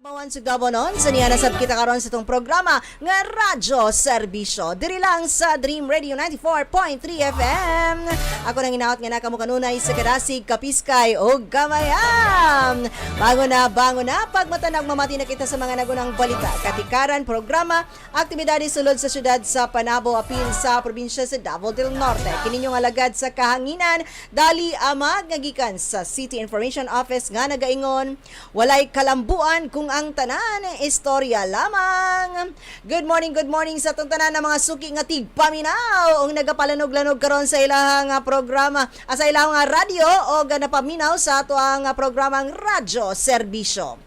Panaboans ug Dunganon sa niya nasab kita karon sa itong programa nga radyo serbisyo diri lang sa Dream Radio 94.3 FM. Ako nang inaot nga naka mo kanunay sa kadasig kapiskay ug kamayam. Bango na pagmatanag mamati na kita sa mga nagunang balita, katikaran, programa, aktibidades sulod sa syudad sa Panabo apil sa probinsya sa Davao del Norte. Kini nga alagad sa kahanginan Dolly Amag nga gikan sa City Information Office nga nagaingon walay kalambuan kung ang tanan istorya lamang. Good morning sa atong tanan ng mga suki nga tigpaminaw ug nagapalanog-lanog karon sa ilahang programa sa ilahang radyo o napaminaw sa ato ang programang radyo serbisyo.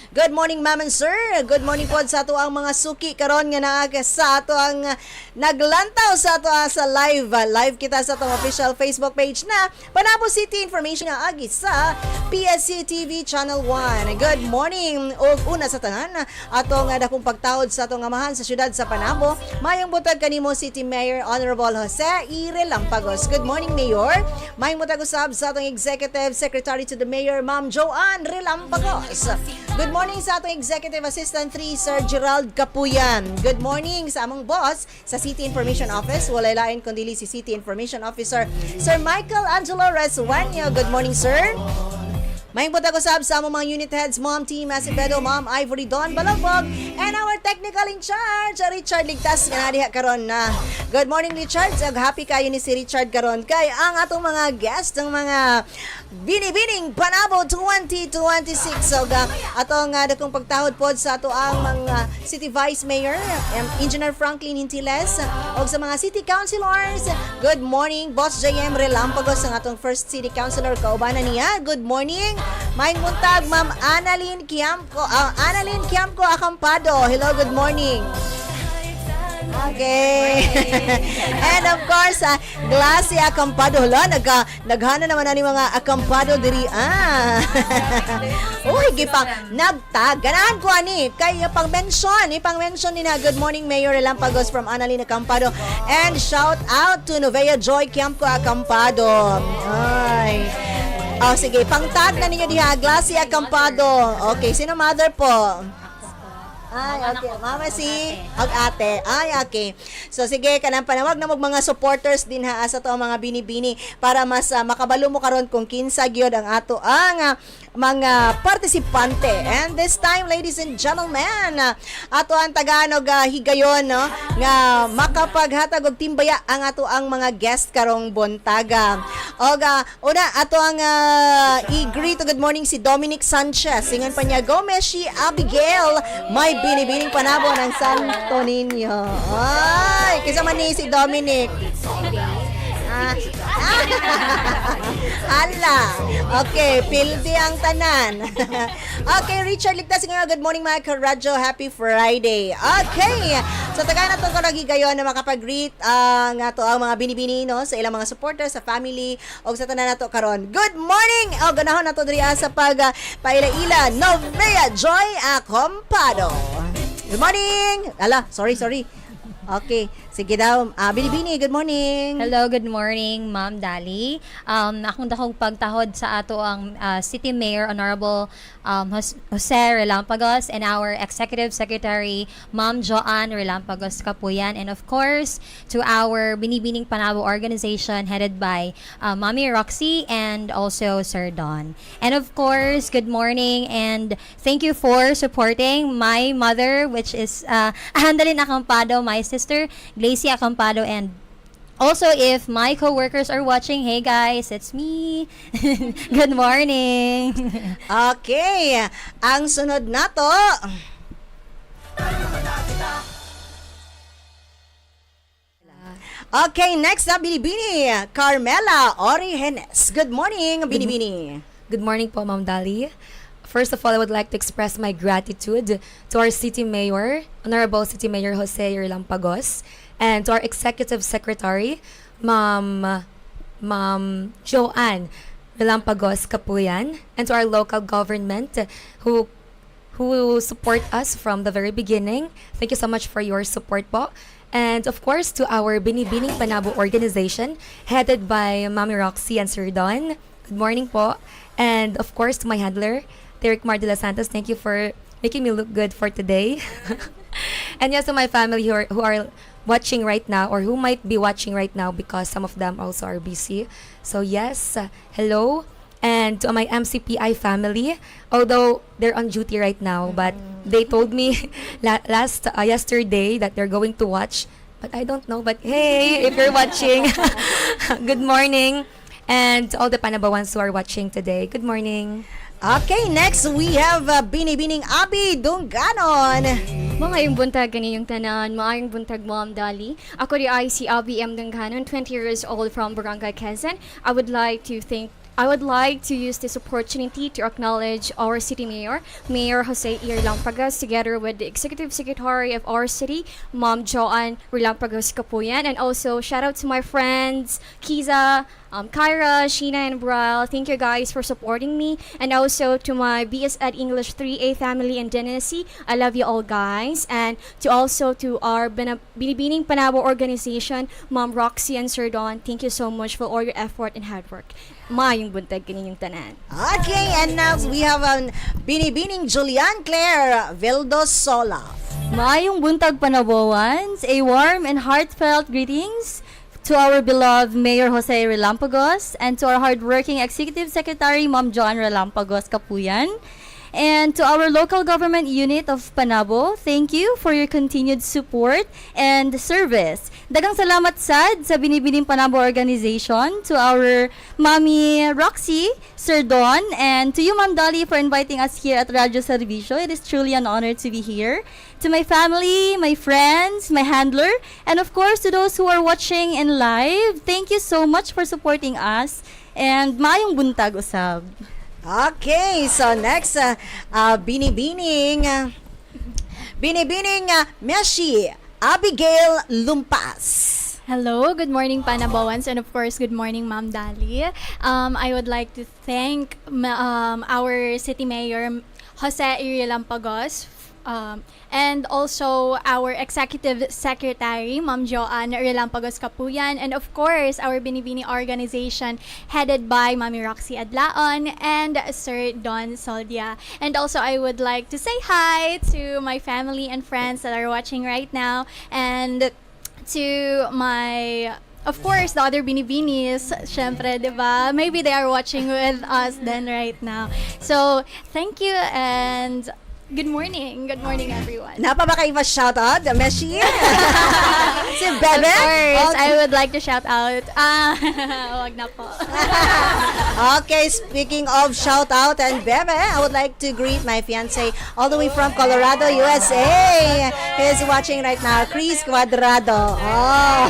Good morning, ma'am and sir. Good morning po sa ato ang mga suki karon nga naa sa ato ang naglantaw sa ato sa live. Live kita sa atong official Facebook page na Panabo City Information nga agi sa PSCTV Channel 1. Good morning. Og una sa tanan, ato nga dakong pagtawod sa atong amahan sa syudad sa Panabo. Mayong butag kanimo City Mayor Honorable Jose Irilampagos. Good morning, Mayor. Mayong butag usab sa atong Executive Secretary to the Mayor, Ma'am Joanne Rilampagos. Good morning sa atong Executive Assistant 3, Sir Gerald Capuyan. Good morning sa among boss sa City Information Office. Walay lain kundi si City Information Officer, Sir Michael Angelo Resuanyo. Good morning, sir. Maying punta ko sa among mga unit heads, Ma'am Team Acevedo, Ma'am Ivory Don Balagbog, and our technical in charge, Richard Ligtas, nga nadiha karon na. Good morning, Richard. Happy kayo ni si Richard karon kay ang atong mga guest, ang mga binibining Panabo 2026. So, atong dakong pagtahod pod sa ato ang mga City Vice Mayor, Engineer Franklin Hintiles, o sa mga City Councilors. Good morning, Boss JM Relampagos, ang atong first City Councilor, kaubanan niya. Good morning. May muntag, Ma'am Annalyn Quiamco Acampado. Hello, good morning. Okay. And of course, Glassy Acampado. Hala, naghana naman na ni mga Acampado diri. Uy, gipang nagtag. Ganahan ko ani. Kay ipang-mention ni na. Good morning, Mayor Relampagos from Annalyn Acampado. And shout out to Novea Joy Quiamco Acampado. Ay. Oh, sige, pang-tag na ninyo diha, Glassy Acampado. Okay, sino mother po? Ay, okay. Mama si ate. Ay, okay. So, sige, kanang panawag na mga supporters din ha sa to mga bini-bini para mas makabalo mo karon kung kinsa gyud ang ato ang mga partisipante. And this time, ladies and gentlemen, ato ang Tagalog higayon no nga makapaghatag og timbaya ang ato ang mga guest karong buntaga. Og una ato ang i-greet good morning si Dominic Sanchez. Singan pa niya go Meisje Abigail, may binibining Panabo ng Santo Niño. Ay, kasama ni si Dominic. Hala. Okay, pildi ang tanan. Okay, Richard Ligtas nga good morning mga karadyo. Happy Friday. Okay. So taga na to ko nagigayon na makapag-greet nga to ang mga binibini no sa ilang mga supporters, sa family o sa tanan nato karon. Good morning. O ganahon nato diri sa paila-ila Novea Joy Acampado. Good morning. Ala, sorry. Okay, sige daw. Binibini, good morning. Hello, good morning, Ma'am Dolly. Akong dakong pagtahod sa ato ang City Mayor Honorable Jose Relampagos and our Executive Secretary, Ma'am Joanne Relampagos Capuyan, and of course, to our Binibining Panabo organization headed by Mami Roxy and also Sir Don. And of course, good morning and thank you for supporting my mother, which is Annalyn Acampado, my sister, Glassy Acampado, and also if my co-workers are watching, hey guys, it's me. Good morning. Okay, ang sunod nato. Okay, next na Binibini, Carmela Origenes. Good morning, Binibini. Good morning po, Ma'am Dolly. First of all, I would like to express my gratitude to our City Mayor, Honorable City Mayor Jose Irilampagos, and to our Executive Secretary, Ma'am Joanne Relampagos Capuyan, and to our local government who support us from the very beginning. Thank you so much for your support po. And of course, to our Binibining Panabo organization, headed by Mami Roxy and Sir Don. Good morning po. And of course, to my handler, Derek Mar de los Santos, thank you for making me look good for today. And yes, to my family who are watching right now, or who might be watching right now, because some of them also are busy. So yes, hello. And to my MCPI family, although they're on duty right now, but they told me yesterday that they're going to watch. But I don't know. But hey, if you're watching, good morning. And to all the Panaboans who are watching today, good morning. Okay, next we have Binibining Abi Dunganon. Maayong buntag kaniyong tanan, maayong buntag Ma'am Dolly. Ako ri ay si Abby M. Dunganon, 20 years old from Barangay Quezon. I would like to use this opportunity to acknowledge our city mayor, Mayor Jose E. Relampagos, together with the executive secretary of our city, Ma'am Joanne Relampagos Kapuyan, and also shout out to my friends, Kiza, Kyra, Sheena, and Brian. Thank you guys for supporting me. And also to my BS at English 3A family in Genesee. I love you all guys. And to our Binibining Panabo organization, Ma'am Roxy and Sir Don. Thank you so much for all your effort and hard work. Maayong buntag kaninyong tanan. Okay, and now we have Binibining Julian Claire Vildosola. Maayong buntag Panaboans, a warm and heartfelt greetings to our beloved Mayor Jose Relampagos and to our hardworking Executive Secretary Ma'am Joanne Relampagos Kapuyan, and to our local government unit of Panabo. Thank you for your continued support and service. Dagang salamat sad sa Binibining Panabo organization, to our Mami Roxy, Sir Don, and to you Ma'am Dolly for inviting us here at Radyo Serbisyo. It is truly an honor to be here. To my family, my friends, my handler, and of course to those who are watching in live, thank you so much for supporting us, and maayong buntag usab. Okay, so next, Binibining Meisje, Abigail Lumpas. Hello, good morning Panaboans, and of course good morning Ma'am Dolly. I would like to thank our City Mayor Jose E. Relampagos, and also our Executive Secretary, Ma'am Joanne Relampagos Kapuyan, and of course our Binibini organization headed by Mami Roxy Adlaon and Sir Don Soldia. And also I would like to say hi to my family and friends that are watching right now, and to my, of course, the other Binibinis, syempre, diba? Maybe they are watching with us then right now. So, thank you and good morning. Good morning, everyone. Napa ba kayo shoutout, Meisje? Si Bebe? Of course, Okay. I would like to shout out. Wag na po. Okay, speaking of shout out and Bebe, I would like to greet my fiance all the way from Colorado, USA. He's watching right now, Chris Cuadrado. Oh.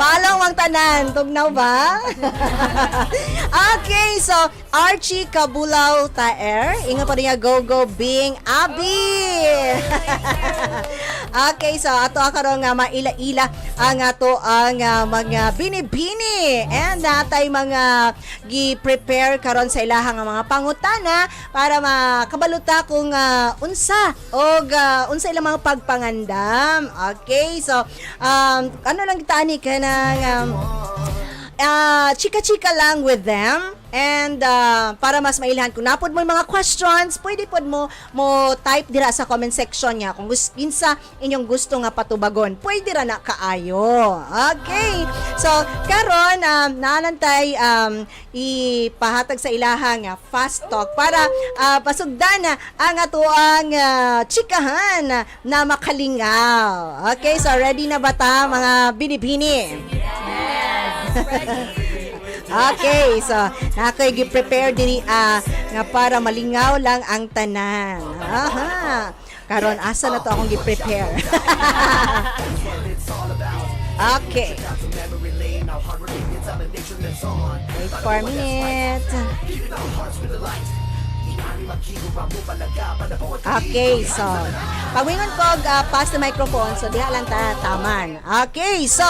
Palong mang tanan, tugnaw ba? Okay, so Archie Kabulaw Taer, inga pa rin go Bing Abi. Okay, so ato karon nga maila-ila ang ato ang mga binibini, and natay mga gi-prepare karon sa ilahang mga pangutana para makabaluta kung unsa unsa ilang mga pagpangandam. Okay, so ano lang tani kanang chika-chika lang with them, and para mas mailhan, kung napod mo mga questions, pwede pod mo type dira sa comment section niya kung kinsa inyong gusto nga patubagon, pwede ra na kaayo. Okay, so karon naanantay ipahatag sa ilahang fast talk para pasugdan ang atoang chikahan na makalingaw. Okay, so ready na ba ta mga binibini? Okay, so nakoy gi-prepare diri nga para malingaw lang ang tanan. Aha. Karon asa na to akong gi-prepare. Okay. Wait for a minute. Okay, so pagwingon ko pass the microphone, so diha lang ta taman. Okay, so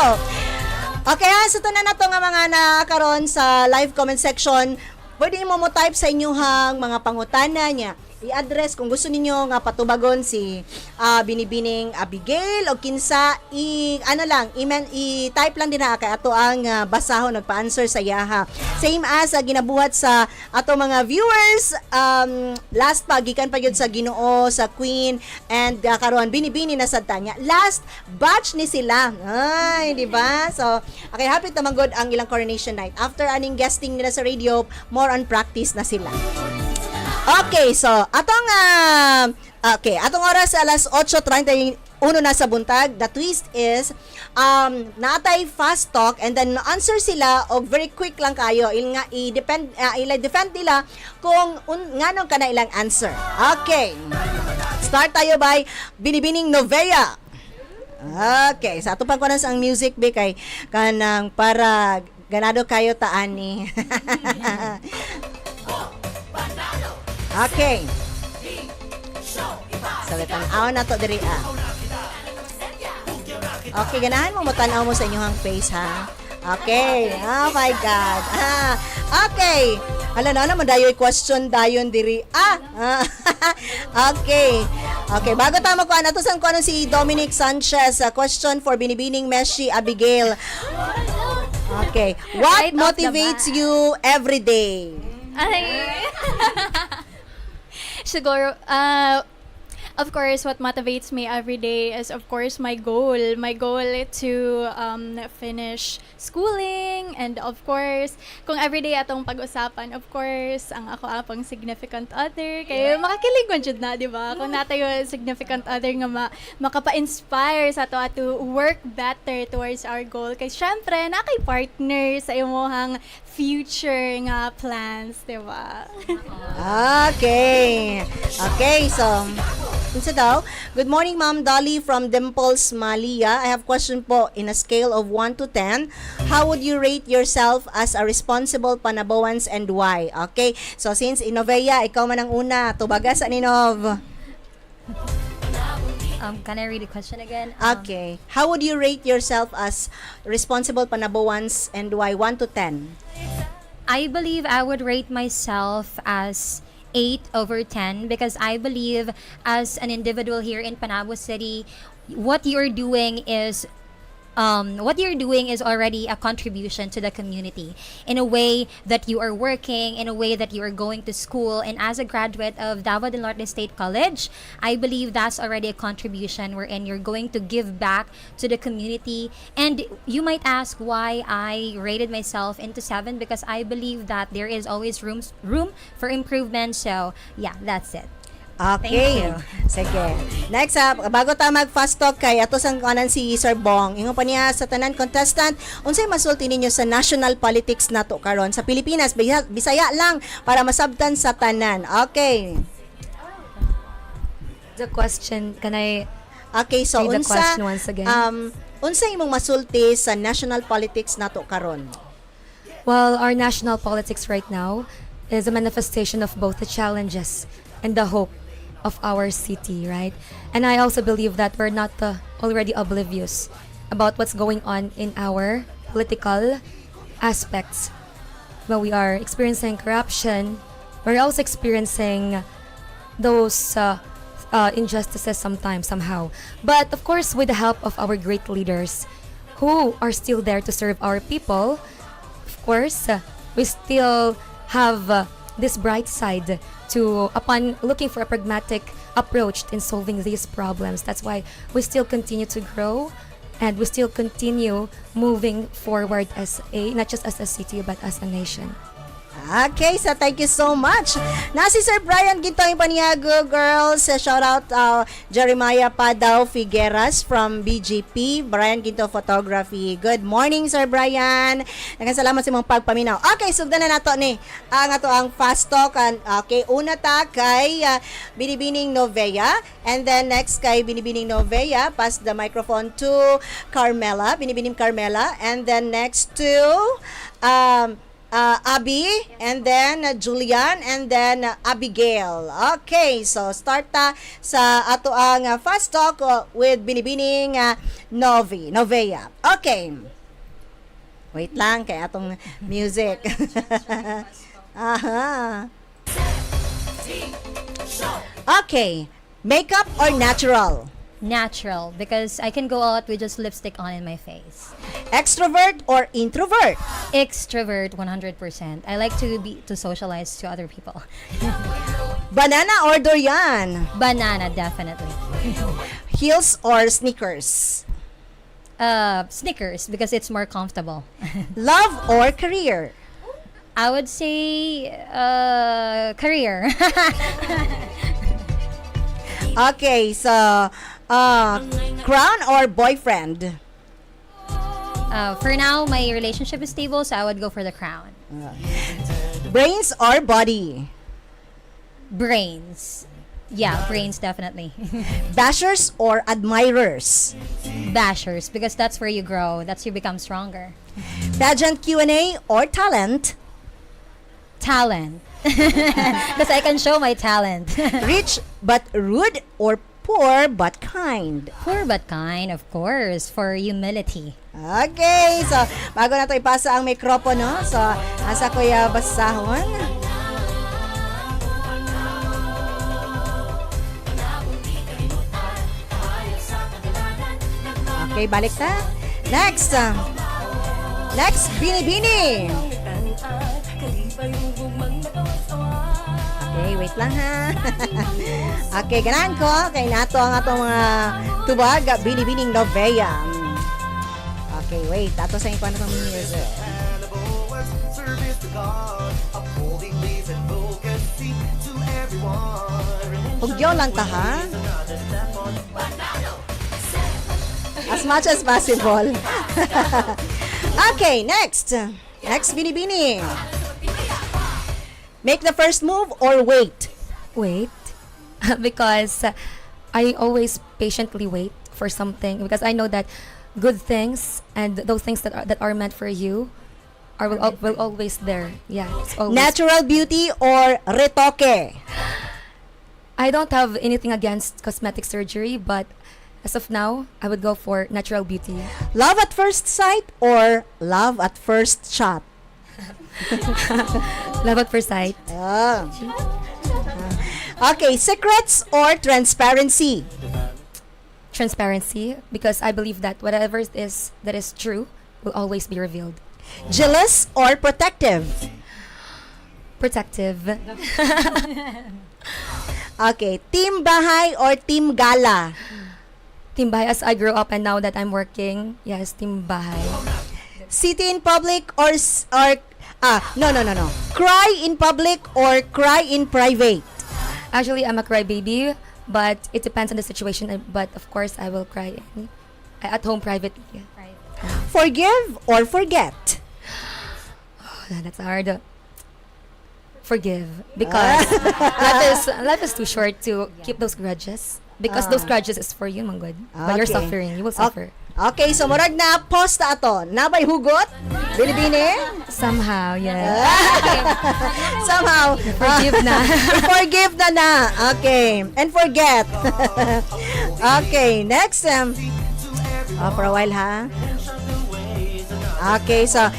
okay, so ito na to nga mga nakaroon sa live comment section. Pwede mo type sa inyong mga pangutana niya. i-address kung gusto ninyo nga patubagon si binibining Abigail o kinsa i-type lang din na kay ato ang basahon nagpa-answer sa yaha. Same as ginabuhat sa ato mga viewers last gikan pa gyud sa Ginoo sa Queen and karon binibini na sad tanya. Last batch ni sila. Ay, di ba? So, okay, happy naman good ang ilang coronation night. After aning guesting nila sa radio, more on practice na sila. Okay, so atong oras alas 8:31 na sa buntag. The twist is natay fast talk and then answer sila og very quick lang kayo i-defend nila kung nganong kana ilang answer. Okay. Start tayo by binibining Novea. Okay, sa ato pang kunas ang music be kay kanang para ganado kayo taani. Okay. So, tan-aw na to diri Okay, ganahan mo tan-aw mo sa inyong face ha. Okay. Oh my God. Okay. Hala na naman dayoy question dayon diri. Okay. Okay, bago ta magkuan ato sang kuan si Dominic Sanchez, question for binibining Meisje Abigail. Okay. What Right off the motivates you every day? Siguro, of course, what motivates me every day is, of course, my goal. My goal to finish schooling and, of course, kung everyday atong pag-usapan, of course, ang ako apang significant other. Kaya makakilig mo dyan na, di ba? Kung natin yung significant other nga makapa-inspire sa to work better towards our goal. Kaya syempre, partner sa imuhang future nga plans, di ba? Okay. Okay, so unsa daw? Good morning, Ma'am Dolly from Dimples, Malia. I have question po. In a scale of 1 to 10, how would you rate yourself as a responsible Panaboans and why? Okay, so since in Novea, ikaw man ang una. Tubaga sa Ninov. Can I read the question again? Okay. How would you rate yourself as responsible Panaboans and why? 1 to 10. I believe I would rate myself as 8/10 because I believe as an individual here in Panabo City, what you're doing is already a contribution to the community in a way that you are working, in a way that you are going to school. And as a graduate of Davao del Norte State College, I believe that's already a contribution wherein you're going to give back to the community. And you might ask why I rated myself into 7 because I believe that there is always room for improvement. So yeah, that's it. Okay. Thank you. Sige. Next up, bago ta mag-fast talk kay ato sang kanan si Sir Bong. Ingon pa niya sa tanan contestant, unsay masulti ninyo sa national politics nato karon sa Pilipinas? Bisaya lang para masabtan sa tanan. Okay. The question, can I Okay, so read the unsa question once again? unsa imong masulti sa national politics nato karon? Well, our national politics right now is a manifestation of both the challenges and the hope of our city, right? And I also believe that we're not already oblivious about what's going on in our political aspects. Well, we are experiencing corruption. We're also experiencing those injustices sometimes, somehow. But of course, with the help of our great leaders who are still there to serve our people, of course, we still have this bright side upon looking for a pragmatic approach in solving these problems. That's why we still continue to grow and we still continue moving forward as not just as a city but as a nation. Okay, so thank you so much. Na si Sir Brian Gintoy Paniago, girls. Shout out Jeremiah Padao Figueras from BGP, Brian Ginto Photography. Good morning, Sir Brian. Nagkasalamat sa mong pagpaminaw. Okay, sugdan na nato ni ang ato ang fast talk. Okay, una ta kay Binibining Novea, and then next kay Binibining Novea, pass the microphone to Carmela, Binibining Carmela, and then next to Abby, and then Julian, and then Abigail. Okay, so start ta sa ato ang fast talk with Binibining Novea. Okay. Wait lang kay atong music. Aha. Okay, makeup or natural? Natural, because I can go out with just lipstick on in my face. Extrovert or introvert? Extrovert 100%. I like to socialize to other people. Banana or durian? Banana, definitely. Heels or sneakers? Snickers, because it's more comfortable. Love or career? I would say career. Okay, so crown or boyfriend? For now, my relationship is stable, so I would go for the crown. Brains or body? Brains. Yeah, brains definitely. Bashers or admirers? Bashers, because that's where you grow. That's you become stronger. Pageant Q&A or talent? Talent. Because I can show my talent. Rich but rude or poor but kind? Poor but kind, of course, for humility. Okay, so bago na to ipasa ang mikropono, so asa Kuya Basahon. Okay, balik na. Next. Next, Bini-Bini. Okay, wait lang ha. Okay, ganahan ko. Kay nato ang atong mga tubag, Bini-Bining Novea. Okay, wait. Ato sa ikuan itong music. Hugyo lang ta ha. As much as possible. Okay, next. Next, Bini-Bini. Make the first move or wait? Wait. Because I always patiently wait for something because I know that good things and those things that are meant for you will always there. Yeah, it's always. Natural beauty or retoque? I don't have anything against cosmetic surgery, but as of now, I would go for natural beauty. Love at first sight or love at first shot? Love at first sight. Ah. Okay, secrets or transparency? Transparency, because I believe that whatever that is true will always be revealed. Jealous or protective? Protective. Okay, team bahay or team gala? Team Bahay, as I grow up and now that I'm working, yes, Team Bahay. City in public or no. Cry in public or cry in private? Actually, I'm a crybaby, but it depends on the situation. But of course, I will cry at home privately. Forgive or forget? That's hard. Forgive, because life is too short to keep those grudges. Because those grudges is for you, manggod. When you're Okay. suffering, you will suffer. Okay, so murag na post na ato. Nabay hugot? Bini-Bini? Somehow, yeah. Somehow. Forgive na. Forgive na. Okay. And forget. Okay, next. For a while, ha? Okay, so,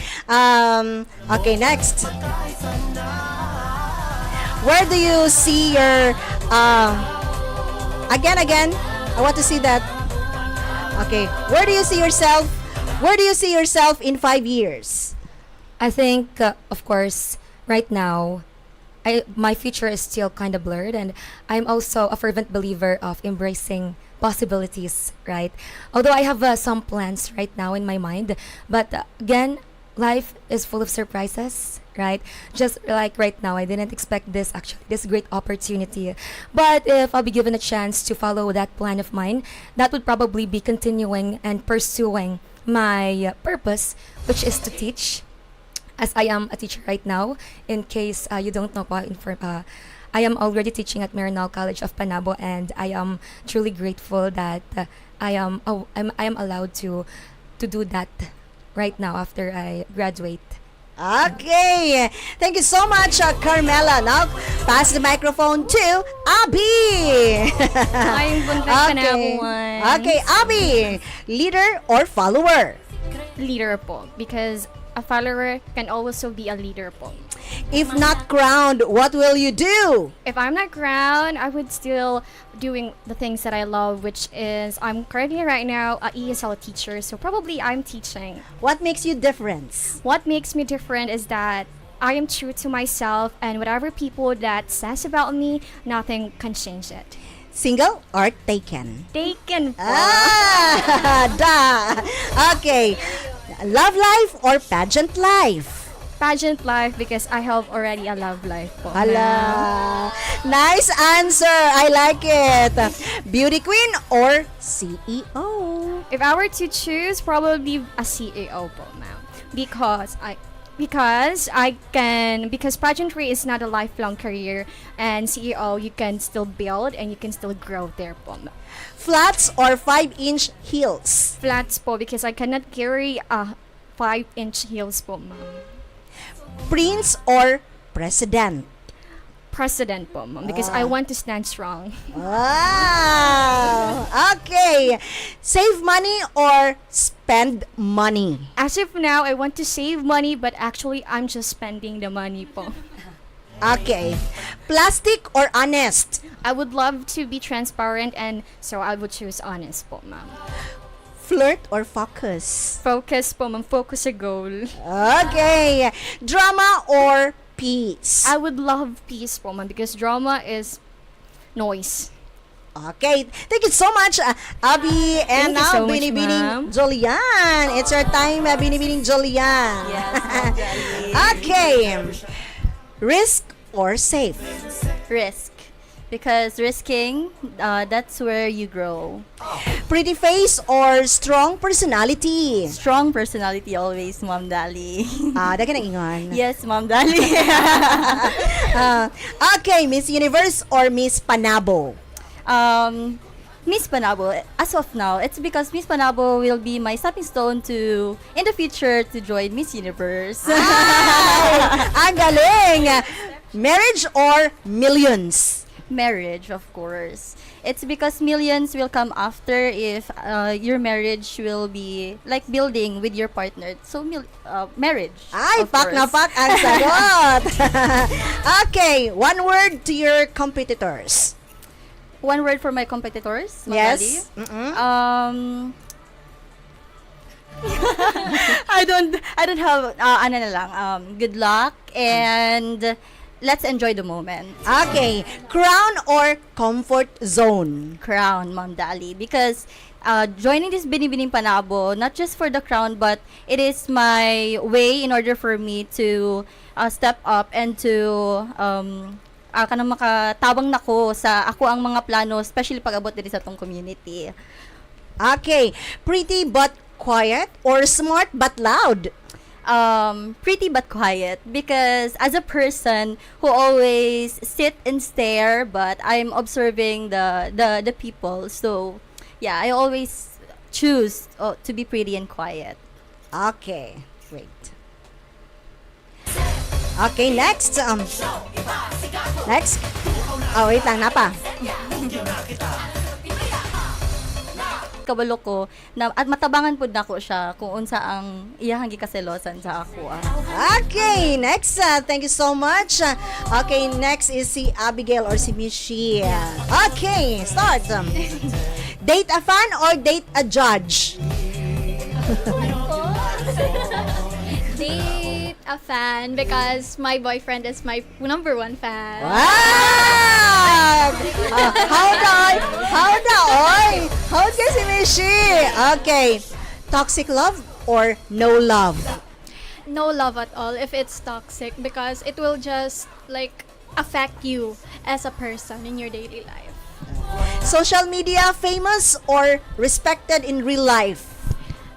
okay, next. Where do you see your, Again, I want to see that. Okay, where do you see yourself? Where do you see yourself in 5 years? I think, of course, right now, my future is still kind of blurred, and I'm also a fervent believer of embracing possibilities, right? Although I have some plans right now in my mind, but again, life is full of surprises, right? Just like right now, I didn't expect this great opportunity. But if I'll be given a chance to follow that plan of mine, that would probably be continuing and pursuing my purpose, which is to teach, as I am a teacher right now. In case you don't know, I am already teaching at Marinal College of Panabo, and I am truly grateful that I am allowed to do that right now after I graduate. Okay. Thank you so much, Carmela. Now, pass the microphone to Abby. Ayong buntag Panaboans. Okay, Abby. Leader or follower? Leader po, because a follower can also be a leader po. If not crowned, what will you do? If I'm not crowned, I would still doing the things that I love, which is I'm currently right now a ESL teacher, so probably I'm teaching. What makes you different? What makes me different is that I am true to myself, and whatever people that says about me, nothing can change it. Single or taken? Taken po. Da. Okay. Love life or pageant life? Pageant life because I have already a love life po. Hala. Nice answer. I like it. Beauty queen or CEO? If I were to choose, probably a CEO po, ma'am. Because pageantry is not a lifelong career, and CEO you can still build and you can still grow there po, ma'am. Flats or 5-inch heels? Flats po because I cannot carry a 5-inch heels po, ma'am. Prince or president? President po, ma'am, because I want to stand strong. Wow. Okay. Save money or spend money? As of now, I want to save money, but actually I'm just spending the money po. Okay. Plastic or honest? I would love to be transparent, and so I would choose honest po, ma'am. Flirt or focus? Focus po, ma'am. Focus a goal. Okay. Drama or peace? I would love peace po, ma'am, because drama is noise. Okay. Thank you so much, Abby. And Thank you now, so much, Binibining ma'am. Jolian. It's your time, Binibining Jolian. Okay. Risk or safe? Risk. Because risking, that's where you grow. Pretty face or strong personality? Strong personality always, Ma'am Dali. Dagan ang ingon. Yes, Ma'am Dali. Okay, Miss Universe or Miss Panabo? Miss Panabo, as of now, it's because Miss Panabo will be my stepping stone to, in the future, to join Miss Universe. Ay, ang galing! Marriage or millions? Marriage, of course. It's because millions will come after if your marriage will be like building with your partner. So, marriage. Ay, of pak na course. pak ang sagot! Okay, one word to your competitors. One word for my competitors, Ma'am Yes? Dali. Mm-mm. I don't have ano na lang, good luck and let's enjoy the moment. Okay, crown or comfort zone? Crown, Ma'am Dali, because joining this Binibining Panabo, not just for the crown, but it is my way in order for me to step up and to kanang makatabang nako sa ako ang mga plano, especially pag abot diri sa tong community. Okay, pretty but quiet or smart but loud? Pretty but quiet, because as a person who always sit and stare, but I'm observing the people, so yeah, I always choose to be pretty and quiet. Okay, wait. Okay, next. Next. Oh, wait lang, napa. Kabalo ko na at matabangan pud nako siya kung unsa ang iyahang gikaselosan sa ako. Okay, next. Thank you so much. Okay, next is si Abigail or si Meisje. Okay, start. Date a fan or date a judge? Date a fan because my boyfriend is my number one fan. Wow! How da, oy? How ka si Meisje? Okay, toxic love or no love? No love at all if it's toxic because it will just like affect you as a person in your daily life. Social media, famous or respected in real life?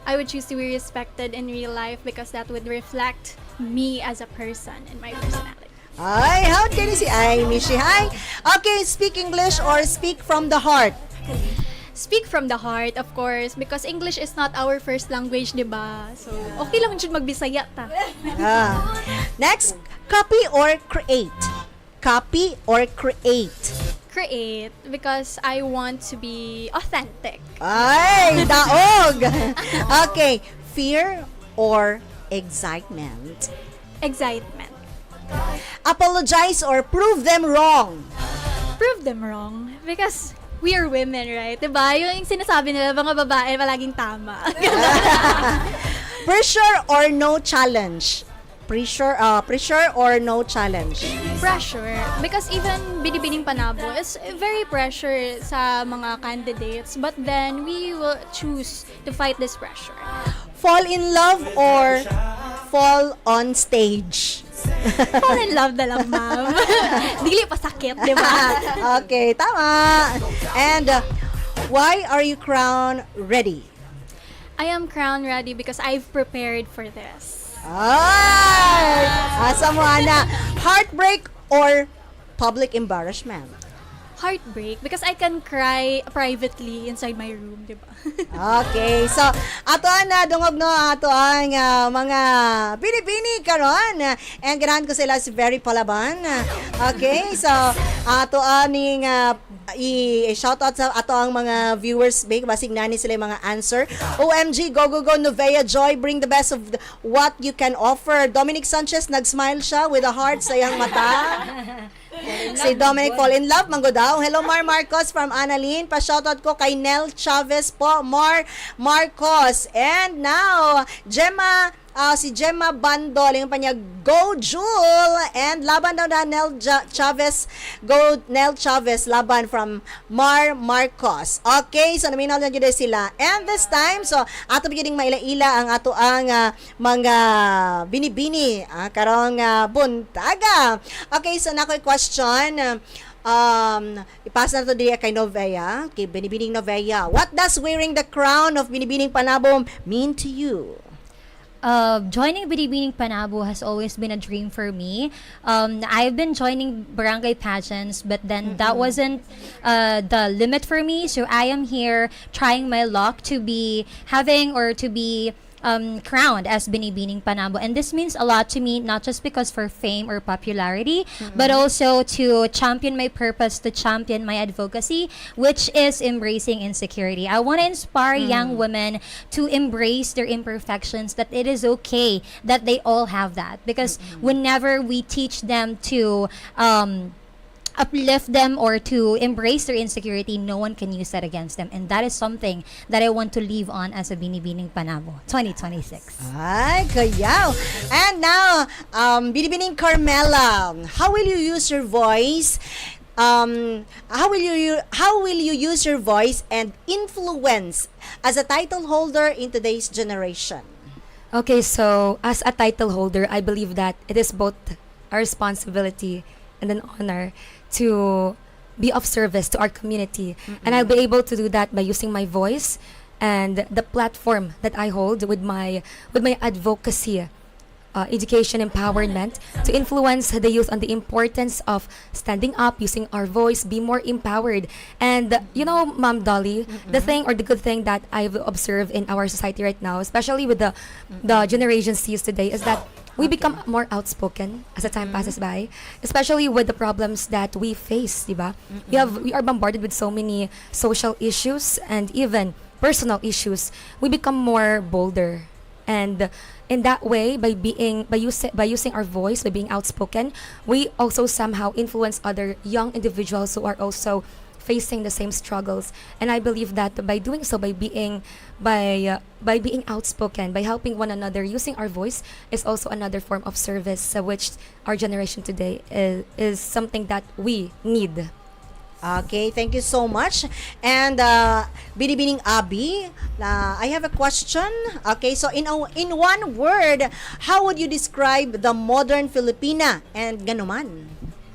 I would choose to be respected in real life because that would reflect me as a person and my personality. Ay, how can you see? Ay, Meisje, hi. Okay, speak English or speak from the heart? Speak from the heart, of course, because English is not our first language, di ba? So, okay lang dyan magbisaya ta. Next, copy or create? Copy or create? Create, because I want to be authentic. Ay, daog! Okay, fear or excitement? Excitement. Apologize or prove them wrong? Prove them wrong. Because we are women, right? Diba? Yung sinasabi nila, mga babae, palaging tama. Pressure or no challenge? Pressure or no challenge? Pressure. Because even Binibining Panabo is very pressure sa mga candidates. But then, we will choose to fight this pressure. Fall in love or fall on stage? Fall in love na lang, ma'am. Dili pa sakit, di ba? Okay, tama. And why are you crown ready? I am crown ready because I've prepared for this. Ay! Asa mo, Ana? Heartbreak or public embarrassment? Heartbreak because I can cry privately inside my room, di ba? Okay, so ato na dungog no ato ang mga binibini karon and ganahan ko sila si Very Palaban. Okay, so ato aning i-shout out sa ato ang mga viewers big basig nani sila yung mga answer. OMG, go go go Novea Joy, bring the best of what you can offer. Dominic Sanchez nag-smile siya with a heart sa iyang mata. Si Dominic fall in love manggo daw. Hello Mar Marcos from Annalyn. Pa-shoutout ko kay Nel Chavez po. Mar Marcos. And now, si Gemma Bandol, yung panya Go Jewel, and laban daw na Nel Chavez, Go Nel Chavez, laban from Mar Marcos. Okay, so naminaw na dyan sila. And this time, so ato bigyan maila-ila ang ato ang mga binibini karong buntaga. Okay, so nakoy question. Ipasa na to diri kay Novea, kay Binibining Novea. What does wearing the crown of Binibining Panabo mean to you? Joining Binibining Panabo has always been a dream for me. I've been joining barangay pageants, but then that wasn't the limit for me. So I am here trying my luck to be having or to be crowned as Binibining Panabo, and this means a lot to me, not just because for fame or popularity, but also to champion my purpose, to champion my advocacy, which is embracing insecurity. I want to inspire young women to embrace their imperfections, that it is okay that they all have that, because whenever we teach them to uplift them or to embrace their insecurity, no one can use that against them. And that is something that I want to leave on as a Binibining Panabo 2026. Ay, kayaw. And now, Binibining Carmela, how will you use your voice? How will you use your voice and influence as a title holder in today's generation? Okay, so as a title holder, I believe that it is both a responsibility and an honor to be of service to our community. And I'll be able to do that by using my voice and the platform that I hold with my advocacy, education, empowerment, to influence the youth on the importance of standing up, using our voice, be more empowered. And you know, Ma'am Dolly, the thing or the good thing that I've observed in our society right now, especially with the Generation C's today, is that we become more outspoken as the time passes by, especially with the problems that we face, diba? We are bombarded with so many social issues and even personal issues. We become more bolder, and in that way, by using our voice, by being outspoken, we also somehow influence other young individuals who are also facing the same struggles. And I believe that by doing so, by being outspoken, by helping one another, using our voice is also another form of service, which our generation today is something that we need. Okay, thank you so much. And Binibining Abi, I have a question. Okay, so in one word, how would you describe the modern Filipina and ganuman?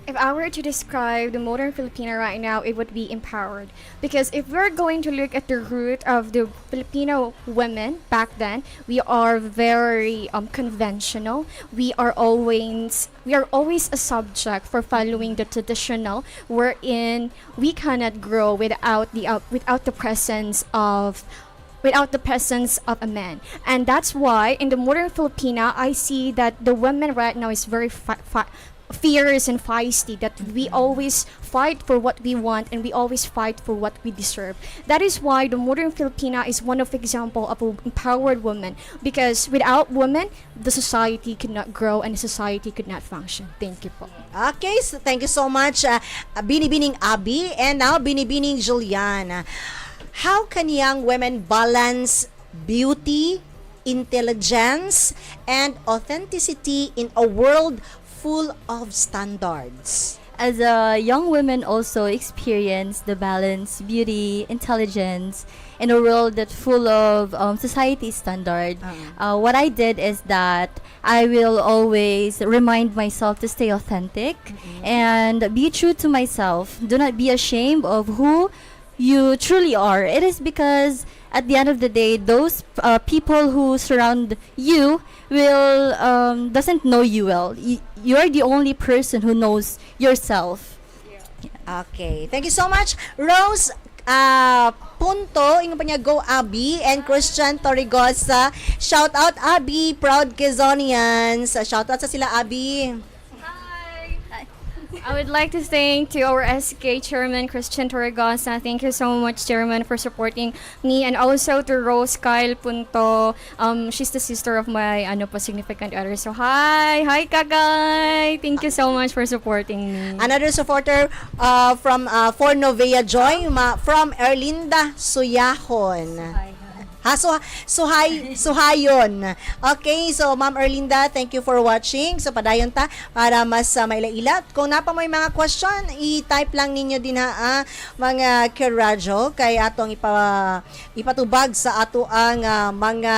If I were to describe the modern Filipina right now, it would be empowered. Because if we're going to look at the root of the Filipino women back then, we are very conventional. We are always a subject for following the traditional, wherein we cannot grow without the presence of a man. And that's why in the modern Filipina, I see that the women right now is very fierce and feisty, that we always fight for what we want and we always fight for what we deserve. That is why the modern Filipina is one of example of an empowered woman, because without women, the society could not grow and the society could not function. Thank you po. Okay, so thank you so much, Binibining Abby, and now Binibining Julian. How can young women balance beauty, intelligence, and authenticity in a world full of standards? As a young woman also experience the balance, beauty, intelligence in a world that's full of society standard. What I did is that I will always remind myself to stay authentic and be true to myself. Do not be ashamed of who you truly are. It is because at the end of the day, those people who surround you will doesn't know you well. You're the only person who knows yourself. Okay, thank you so much, Rose. Punto, ingon pa niya, go Abby, and Christian Torrigosa. Shout out Abby, proud Quezonians. Shout out sa sila Abby. I would like to thank to our SK Chairman Christian Torregosa. Thank you so much, Chairman, for supporting me, and also to Rose Kyle Punto. She's the sister of my significant other. So hi Kagay. Thank you so much for supporting me. Another supporter from for Novea Joy from Erlinda Suyahon. Suhayon. Okay, so Ma'am Erlinda, thank you for watching. So padayon ta para mas maila-ila. Kung napa mo yung mga question, i-type lang ninyo din mga Kirajo kay atong ipatubag sa ato ang mga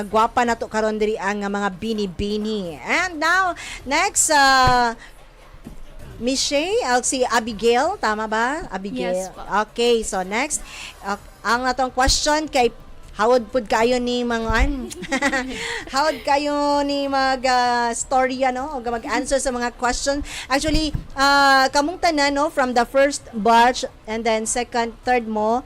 gwapa nato karon diri ang mga bini-bini. And now, next Meisje, si Abigail, tama ba? Abigail. Yes po. Okay, so next, ang atong question kay hawod pud kayo ni mga hawod kayo ni mag storya no o mag-answer sa mga question. Actually, kamong tanan no from the first batch and then second, third mo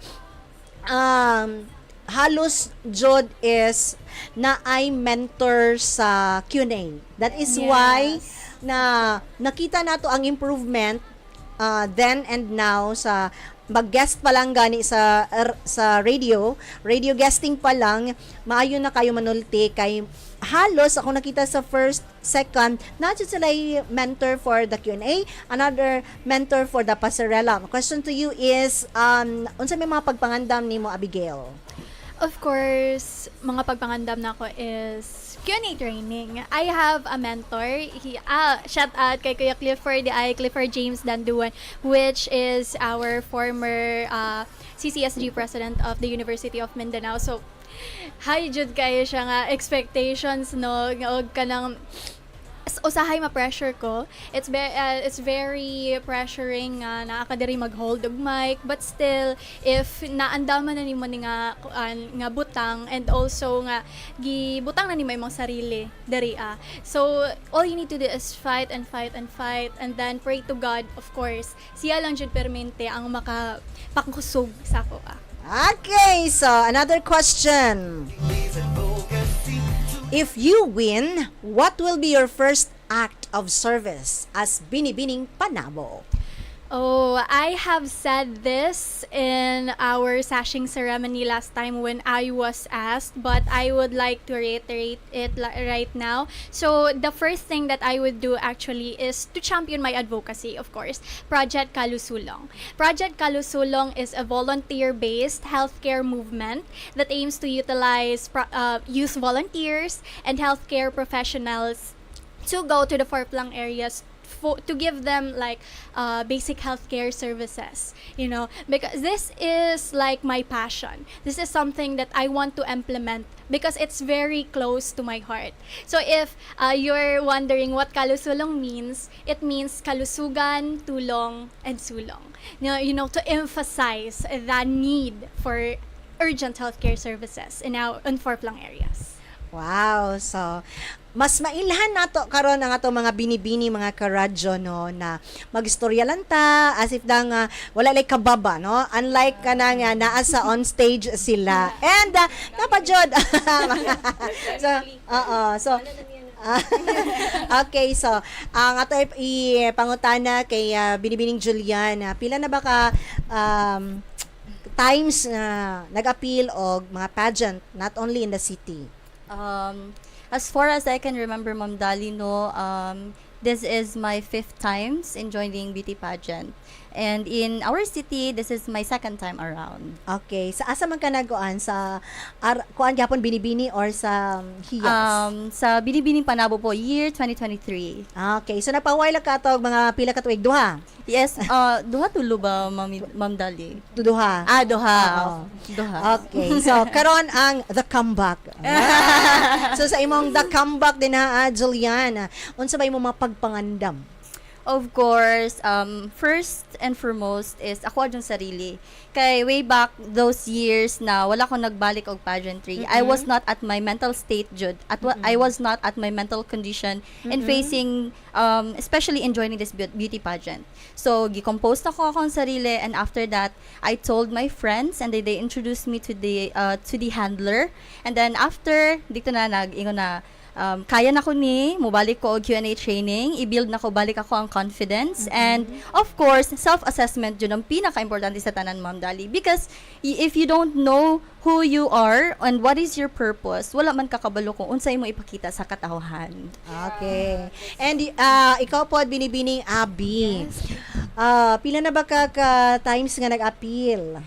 halos jud is na ay mentor sa Q&A. That is why na nakita nato ang improvement then and now sa mag-guest pa lang gani sa radio guesting pa lang, maayo na kayo manulti kay halos ako nakita sa first, second, not just sila mentor for the Q&A, another mentor for the passerella. Question to you is, unsa may mga pagpangandam nimo Abigail? Of course, mga pagpangandam na ko is Q&A training. I have a mentor. Shout out kay Kuya Clifford James Danduan, which is our former CCSG president of the University of Mindanao. So, high jud kayo siya nga expectations no og kanang usahay ma-pressure ko. It's very pressuring nga nakakadiri mag-hold og mic, but still if naandaman na nimo ni nga butang, and also nga gibutang na nimo imong sarili diri so all you need to do is fight and fight and fight, and then pray to God, of course. Siya lang jud permente ang makapakusog sa ako Okay, so another question. If you win, what will be your first act of service as Binibining Panabo? Oh, I have said this in our sashing ceremony last time when I was asked, but I would like to reiterate it right now. So, the first thing that I would do actually is to champion my advocacy, of course, Project Kalusulong. Project Kalusulong is a volunteer-based healthcare movement that aims to utilize youth volunteers and healthcare professionals to go to the far-flung areas to give them like basic healthcare services, because this is like my passion. This is something that I want to implement because it's very close to my heart. So if you're wondering what kalusulong means, it means kalusugan, tulong, and sulong. To emphasize the need for urgent healthcare services in far-flung areas. Wow, so mas mailhan nato karon ang ato mga binibini mga karadyo no na magistorya lang ta as if dang wala like kababa no, unlike kanang naa sa on stage sila and napajod so Okay, so ang ato ipangutana kay Binibining Julian, pila na ba ka times na nag-appeal og mga pageant not only in the city? As far as I can remember, Ma'am Dolly, no, this is my 5th times in joining beauty pageant. And in our city, this is my 2nd time around. Okay, sa asa man ka naguan sa kuan gyapon Binibini or sa Hiyas? Sa Binibining Panabo po, year 2023. Okay, so napaway lang ka to mga pila ka tuig, duha? Yes, duha tulo ba, Ma'am Dolly? Duha. Duha. Oo. Duha. Okay, so karon ang the comeback. So sa imong the comeback din ha, Julian, unsa ba imong mga pagpangandam? Of course, first and foremost is ako adjong sarili. Kay way back those years na wala ko nagbalik og pageantry, I was not at my mental state, Jud. I was not at my mental condition in facing, especially in joining this beauty pageant. So, gi-compose ako akong sarili, and after that, I told my friends, and they introduced me to the handler. And then after, dito na nag-ingon na, kaya na ko ni, mubalik ko og Q&A training, i-build na ko, balik ako ang confidence, and of course, self-assessment yun ang pinaka-importante sa tanan, Ma'am Dolly, because if you don't know who you are and what is your purpose, wala man kakabalo kung unsay mo ipakita sa katawhan. Okay. And ikaw po, Binibining Abi. Pila na ba ka times nga nag-appeal?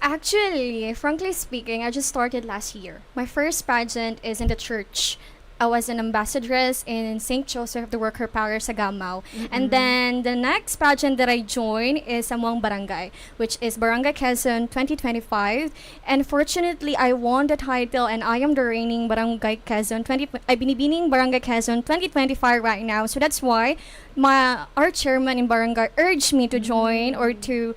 Actually, frankly speaking, I just started last year. My first pageant is in the church. I was an ambassadress in St. Joseph the Worker Parish sa Gamao. And then the next pageant that I joined is Amuang Barangay, which is Barangay Quezon 2025. And fortunately, I won the title, and I am the reigning Barangay Quezon Binibining Barangay Quezon 2025 right now. So that's why our chairman in barangay urged me to join or to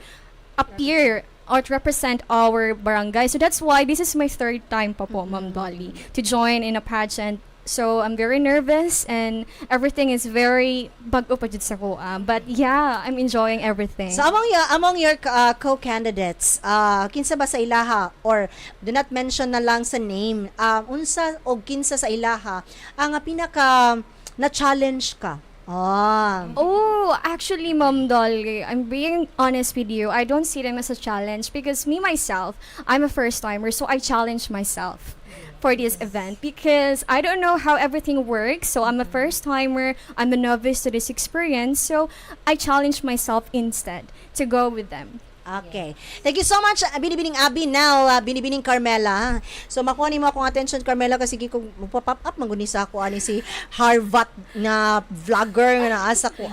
appear or to represent our barangay. So that's why this is my 3rd time pa po, Ma'am Dolly, to join in a pageant. So I'm very nervous, and everything is very bago pa jud sa ko. But yeah, I'm enjoying everything. So among your co-candidates, kinsa ba sa ilaha, or do not mention na lang sa name, unsa o kinsa sa ilaha ang pinaka na-challenge ka? Oh, actually, Ma'am Dolly, I'm being honest with you. I don't see them as a challenge because myself, I'm a first timer, so I challenge myself for this event because I don't know how everything works. So I'm a first timer, I'm a novice to this experience, so I challenge myself instead to go with them. Okay. Thank you so much, Binibining Abi. Now, Binibining Carmela. So, makuha ni mo akong attention, Carmela, kasi kung magpa-pop up, maguni sa ako, si Harvard na vlogger na asa ko.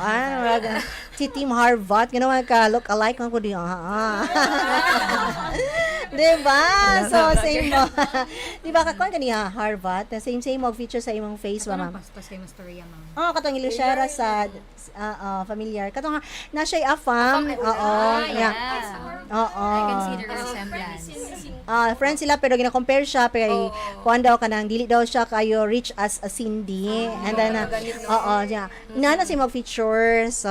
Si Team Harvard. Ganawa ka, look alike ako di. Diba? So, same mo. Diba, kakuan ka niya, Harvard? Same mo feature sa imong face, ma'am. Paspas kay Mastorya, ma'am. Katong ilusyara sa familiar. Katong na siya afam. Yeah. I can see the resemblance. Friends sila pero gina-compare siya pero kuan daw kanang dili daw siya kayo rich as a Cindy. And then yeah. Nana si mag-feature. So,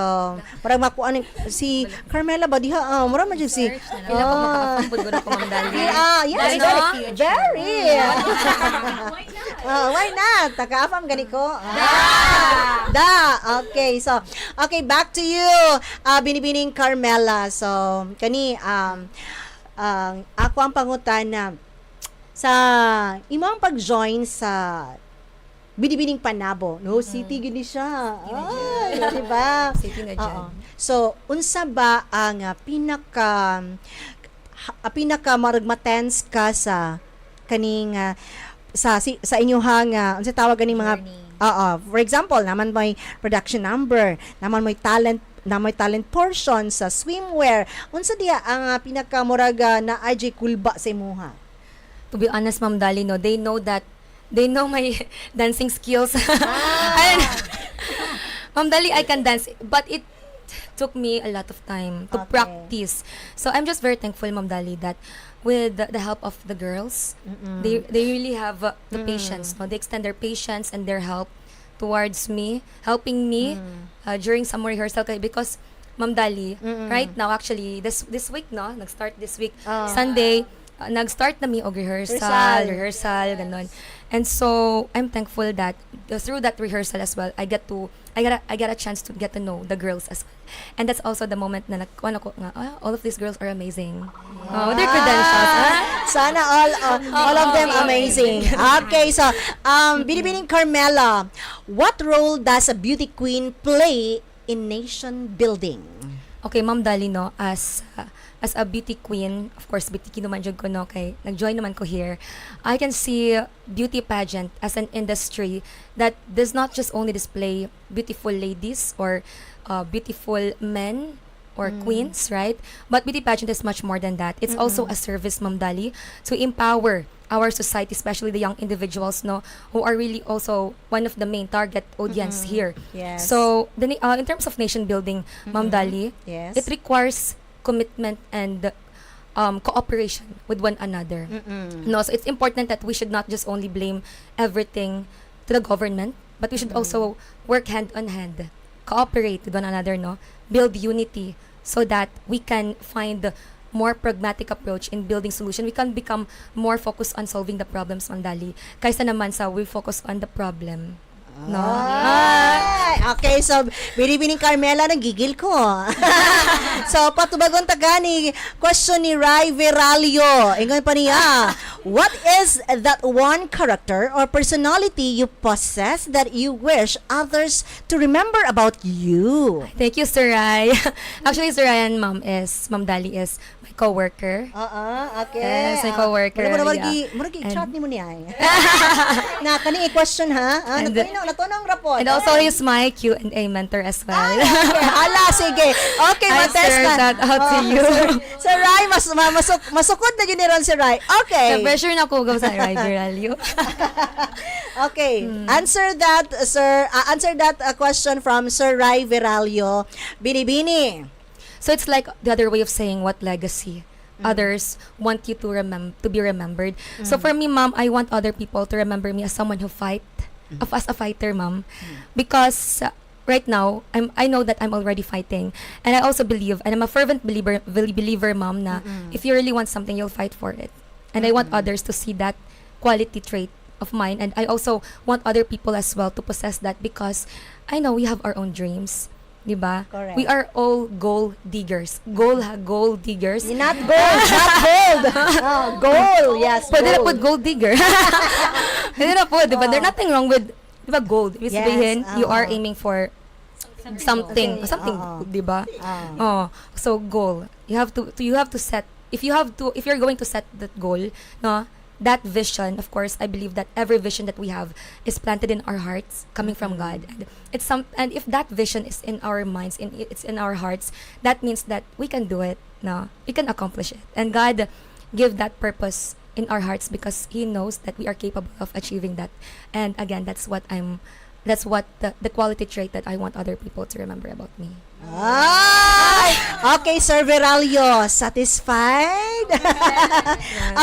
parang makuan si Carmela ba diha mura man jud si. Pila pa makakapampud ko na ko, Ma'am Dolly. Yes, very. Why not? Taka-afam gani ko. Okay, so back to you, Binibining Carmela. So, kani ako ang pangutana sa imong pag-join sa Binibining Panabo, no? City gini siya. Di ba? City na dyan. So, unsa ba ang pinaka maragmatens ka sa kaning sa inyong unsa tawag ganing mga for example, naman may production number, naman may talent portion sa swimwear. Unsa diya ang pinakamuraga na AJ kulba sa imuha? To be honest, Ma'am Dolly, no, they know my dancing skills. Ma'am Dolly, I can dance, but it took me a lot of time to practice. So I'm just very thankful, Ma'am Dolly, that with the help of the girls, they really have the patience. No? They extend their patience and their help towards me, helping me during summer rehearsal. Because, Ma'am Dolly, right now, actually, this week, no? Nag-start this week, Sunday, nag-start na mi og rehearsal, ganon. And so I'm thankful that through that rehearsal as well, I got a chance to get to know the girls as well. And that's also the moment na nagkuhan ako nga, all of these girls are amazing. Oh, their credentials. Sana all of them amazing. Okay, so Binibining Carmela, what role does a beauty queen play in nation building? Okay, Ma'am Dolly, no, as a beauty queen, of course, beauty queen naman jud ko, no, kay nag-join naman ko here. I can see beauty pageant as an industry that does not just only display beautiful ladies or beautiful men or queens, right? But beauty pageant is much more than that. It's also a service, Ma'am Dolly, to empower our society, especially the young individuals, no, who are really also one of the main target audience here. Yes. So, in terms of nation building, Ma'am Dolly, Yes. it requires commitment and cooperation with one another. No, so it's important that we should not just only blame everything to the government, but we should also work hand on hand, cooperate with one another, no, build unity so that we can find more pragmatic approach in building solution. We can become more focused on solving the problems, Mandali, kaysa naman sa we focus on the problem. No? Ay, okay, so Binibining Carmela, nagigil ko. So, patubagon tagani, question ni Rai Veralio. Ingon pa niya, what is that one character or personality you possess that you wish others to remember about you? Thank you, Sir Rai. Actually, Sir Ryan, Ma'am Dali is my co-worker. Okay. Yes, my co-worker, yeah. Muragi, And- chat ni mo niya. Na, kani i-question ha? And- Natunong rapod. And also, he's my Q&A mentor as well. Ay, okay. Hala, sige. Okay, Hi, matest sir. na. Shout out to you. Sir Rai, masukod na yun ni Ron si Rai. Okay. Na-pressure na ko sa Rai Viralio. Okay. Answer that, sir. Answer that question from Sir Rai Viralio. Binibini. So it's like the other way of saying what legacy others want you to be remembered. So for me, Ma'am, I want other people to remember me as someone who as a fighter, Ma'am, because right now I know that I'm already fighting, and I also believe, and I'm a fervent believer, Ma'am, na if you really want something, you'll fight for it, and I want others to see that quality trait of mine, and I also want other people as well to possess that, because I know we have our own dreams. Diba? Correct. We are all goal diggers. Goal diggers. Not gold, not gold. Goal, yes. Pwede na gold. po gold digger. Pwede na po, diba? There's nothing wrong with, diba, gold. Ibig Yes, sabihin, you are oo. aiming for something oo. good, diba? So goal. You have to set, if you're going to set that goal, no, that vision, of course, I believe that every vision that we have is planted in our hearts, coming from God. And if that vision is in our minds, it's in our hearts, that means that we can do it. No, we can accomplish it. And God give that purpose in our hearts because He knows that we are capable of achieving that. And again, that's what the quality trait that I want other people to remember about me. Ay! Okay, Sir Viralio, satisfied?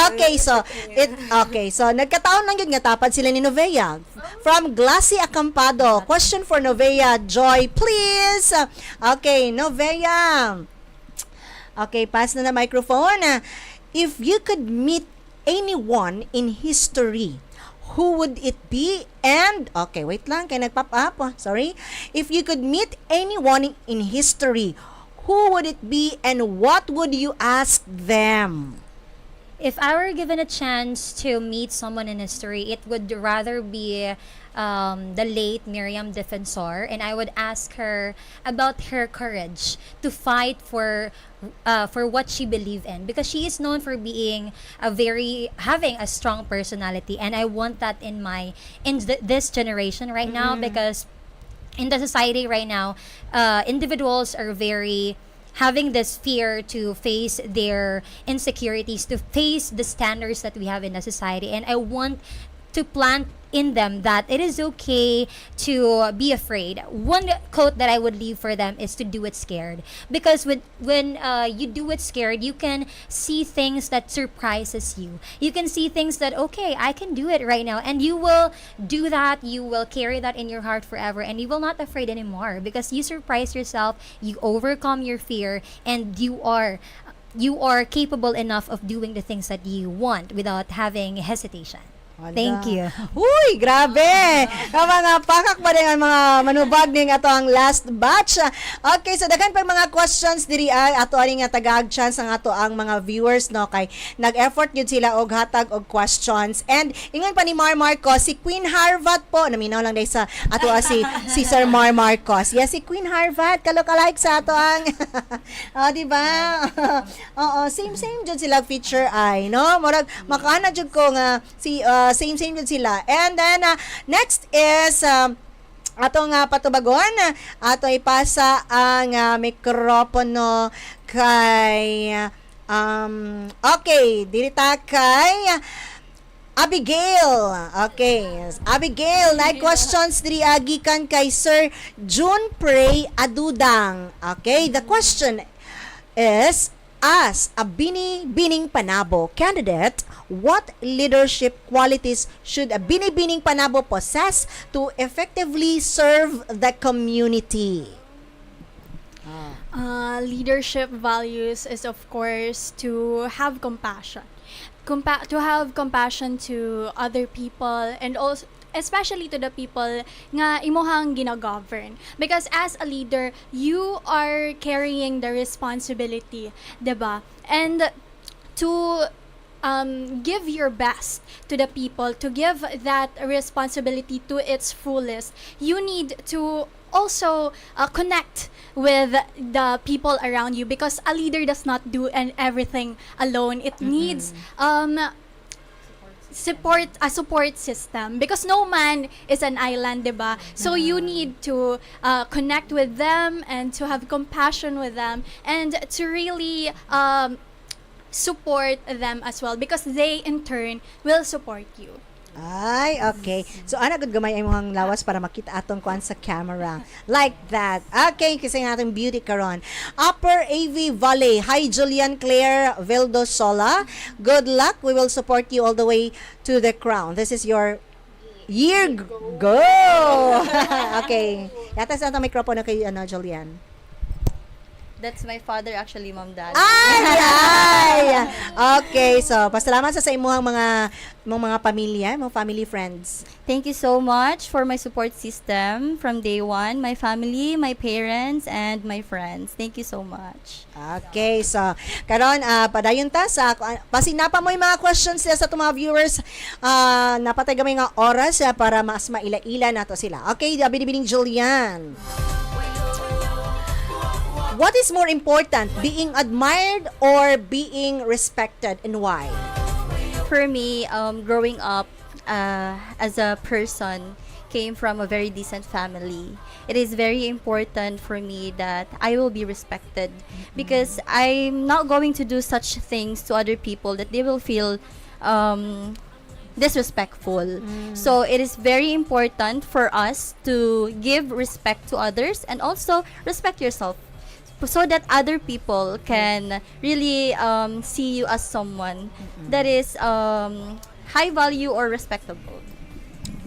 Okay, so nagkataon lang yun nga tapad sila ni Novea. From Glassy Acampado, question for Novea Joy, please. Okay, Novea. Okay, pass na the microphone. If you could meet anyone in history, who would it be? And, okay, wait lang, kaya nag-pop up. Sorry. If you could meet anyone in history, who would it be and what would you ask them? If I were given a chance to meet someone in history, it would rather be the late Miriam Defensor, and I would ask her about her courage to fight for what she believed in, because she is known for being having a strong personality, and I want that in this generation right now, because in the society right now, individuals are very having this fear to face their insecurities, to face the standards that we have in the society. And I want to plant in them that it is okay to be afraid. One quote that I would leave for them is to do it scared, because when you do it scared, you can see things that surprises you. You can see things that, okay, I can do it right now, and you will do that. You will carry that in your heart forever, and you will not afraid anymore, because you surprise yourself, you overcome your fear, and you are you are capable enough of doing the things that you want without having hesitation. Thank you. Uy, grabe! Ang mga pakak ba rin ang mga manubag ning ato ang last batch. Okay, so daghan pa mga questions diri ay ato ani nga tagag chance ang ato ang mga viewers no kay nag-effort gyud sila og hatag og questions. And ingon pa ni Mar Marcos, si Queen Harvat po, naminaw lang dai sa ato si Sir Mar Marcos. Yes, si Queen Harvat kalo-kalike sa ato ang di ba? Oo, same jud sila feature ay, no? Murag makana jud ko nga si same yun sila. And then next is atong patubagon ato ipasa ang mikropono kay okay, dirita kay Abigail. Okay. Abigail, na questions diri gikan kay Sir June Prey Adudang. Okay, the question is, as a binibining Panabo candidate, what leadership qualities should a binibining Panabo possess to effectively serve the community? Leadership values is, of course, to have compassion. To have compassion to other people, and also especially to the people nga imuhang ginagovern, because as a leader you are carrying the responsibility, diba? And to give your best to the people, to give that responsibility to its fullest, you need to also connect with the people around you, because a leader does not do everything alone. It needs a support system, because no man is an island, diba? So you need to connect with them and to have compassion with them and to really support them as well, because they in turn will support you. Ay, okay. So, ana gud gamay ay mohang lawas para makita atong kuan sa camera. Like that. Okay, kasi nga atong beauty karon. Upper AV Valley. Hi, Julian Claire Vildosola. Good luck. We will support you all the way to the crown. This is your year. Go! Okay. Yata sa atong microphone na kay Julian. That's my father actually, Ma'am Dali. Ay! Okay, so pasalamat sa imuhang mga pamilya, mga family friends. Thank you so much for my support system from day one, my family, my parents, and my friends. Thank you so much. Okay, so karon padayon ta sa pasinapa mo yung mga questions sa itong mga viewers. Napatay gamay nga oras para mas maila-ila nato sila. Okay, binibining Julian. What is more important, being admired or being respected, and why? For me, growing up as a person, came from a very decent family. It is very important for me that I will be respected, because I'm not going to do such things to other people that they will feel disrespectful. So it is very important for us to give respect to others and also respect yourself, so that other people can really see you as someone that is high value or respectable.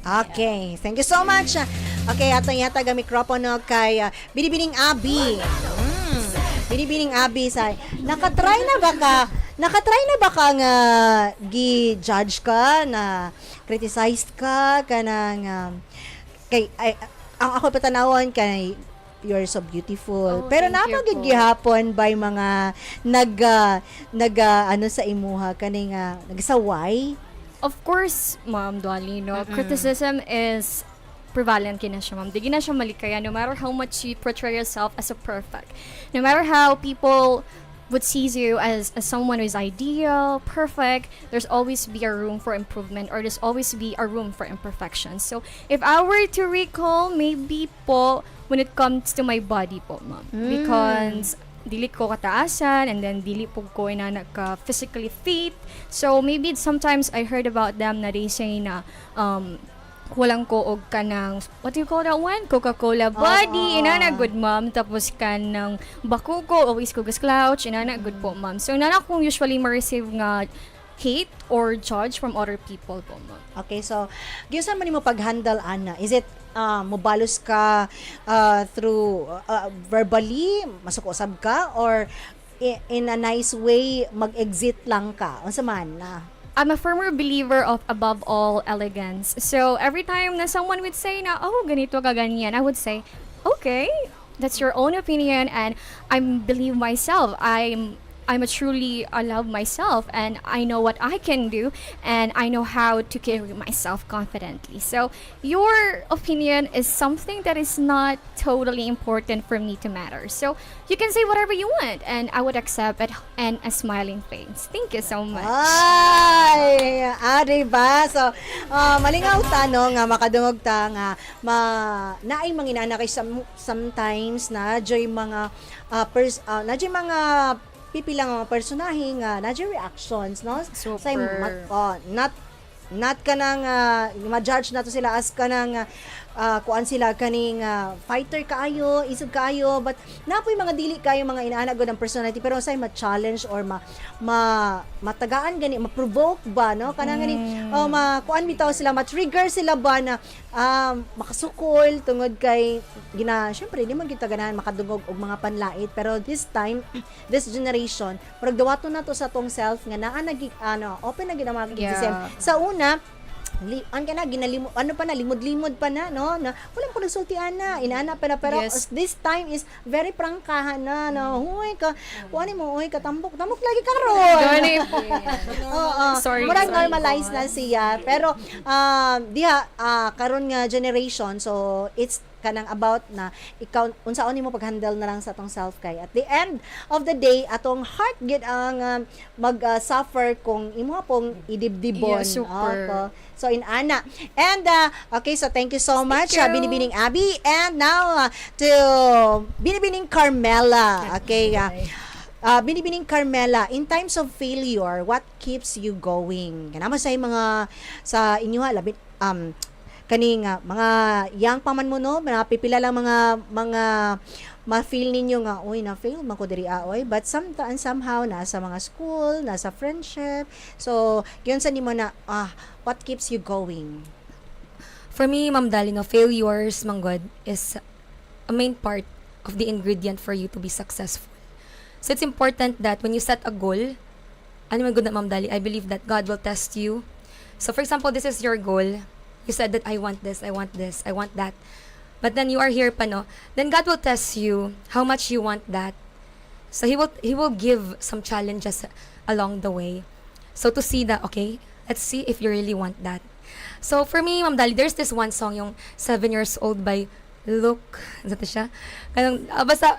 Okay, thank you so much. Okay, atong yata ga mikropono kay Binibining Abi. Binibining Abi say, nakatry na ba ka nga gi-judge ka na criticized ka kanang kay ang ako patanawon kay you're so beautiful. Pero napagid gihapon by mga ano sa imuha kani nga nagsaway. Of course, Ma'am Dolly, no, criticism is prevalent kina siya, ma'am. Di na siya malikaya, no matter how much you portray yourself as a perfect. No matter how people would sees you as someone who is ideal, perfect, there's always be a room for improvement, or there's always be a room for imperfection. So, if I were to recall, maybe po, when it comes to my body po, ma'am. Because dili ko kataasan, and then dili po ko na ka physically fit. So, maybe sometimes I heard about them na they say na, walang ko og kanang, what do you call that one? Coca-Cola body, inana good ma'am. Tapos kanang bakuko, always ko slouch, inana good po ma'am. So inana kong usually ma-receive nga hate or judge from other people po ma'am. Okay, so giusan man nimo pag-handle ana? Is it mobalos ka through verbally, masuk-usab ka, or in a nice way mag-exit lang ka? Unsa man na? I'm a firmer believer of above all elegance. So every time na someone would say na, oh, ganito ka ganyan, I would say, okay, that's your own opinion, and I believe myself. I love myself, and I know what I can do, and I know how to carry myself confidently. So your opinion is something that is not totally important for me to matter. So you can say whatever you want, and I would accept it and a smiling face. Thank you so much. Ay, diba? So, malingaw ta, no, nga makadungog ta, nga, naay manginana kay sometimes na joy mga, na joy mga pipilang mga personahe nga na reactions, no? Say, not ka nang ma-judge nato sila as ka nang kuan sila kaning fighter kaayo, isog kaayo, but napoy mga dili kayo mga inaanag ng personality, pero say ma-challenge or matagaan gani, ma-provoke ba, no? Kanang gani kuan bitaw sila, ma-trigger sila ba na makasukol tungod kay syempre di man kita ganahan makadungog og mga panlait, pero this time this generation murag dawaton nato sa tong self nga naa open na gid ang mga kigisem. Sa una limod-limod pa na, no, na wala ko nagsultian na, inaana pa na, pero this time is very prangkahan na, no, huy ka, kuani mo, huy ka, tambok lagi ka ron. Sorry. Murag normalize na siya, pero diha karon nga generation, so it's kanang about na ikaw unsaon nimo pag-handle na lang sa atong self kay at the end of the day atong heart gid ang mag-suffer kung imo pong idibdibon. Super. So in ana. And okay, so thank you so much Binibining Abby, and now to Binibining Carmela. Okay, Binibining Carmela, in times of failure, what keeps you going? Kanama sa mga sa inyo labit kaning mga young paman mo, no, napipila lang mga ma-feel ninyo nga oy na fail man ko diri oy, but somehow nasa mga school, nasa friendship, so yun sa nimo na what keeps you going? For me, Ma'am Dolly, no, failures, manggod, is a main part of the ingredient for you to be successful. So it's important that when you set a goal, ano man good na, Ma'am Dolly, I believe that God will test you. So for example, this is your goal. You said that I want this, I want this, I want that. But then you are here pa, no? Then God will test you how much you want that. So He will give some challenges along the way. So to see that, okay, let's see if you really want that. So for me, Ma'am Dolly, there's this one song, yung 7 years old by Look. Is that siya? Basta,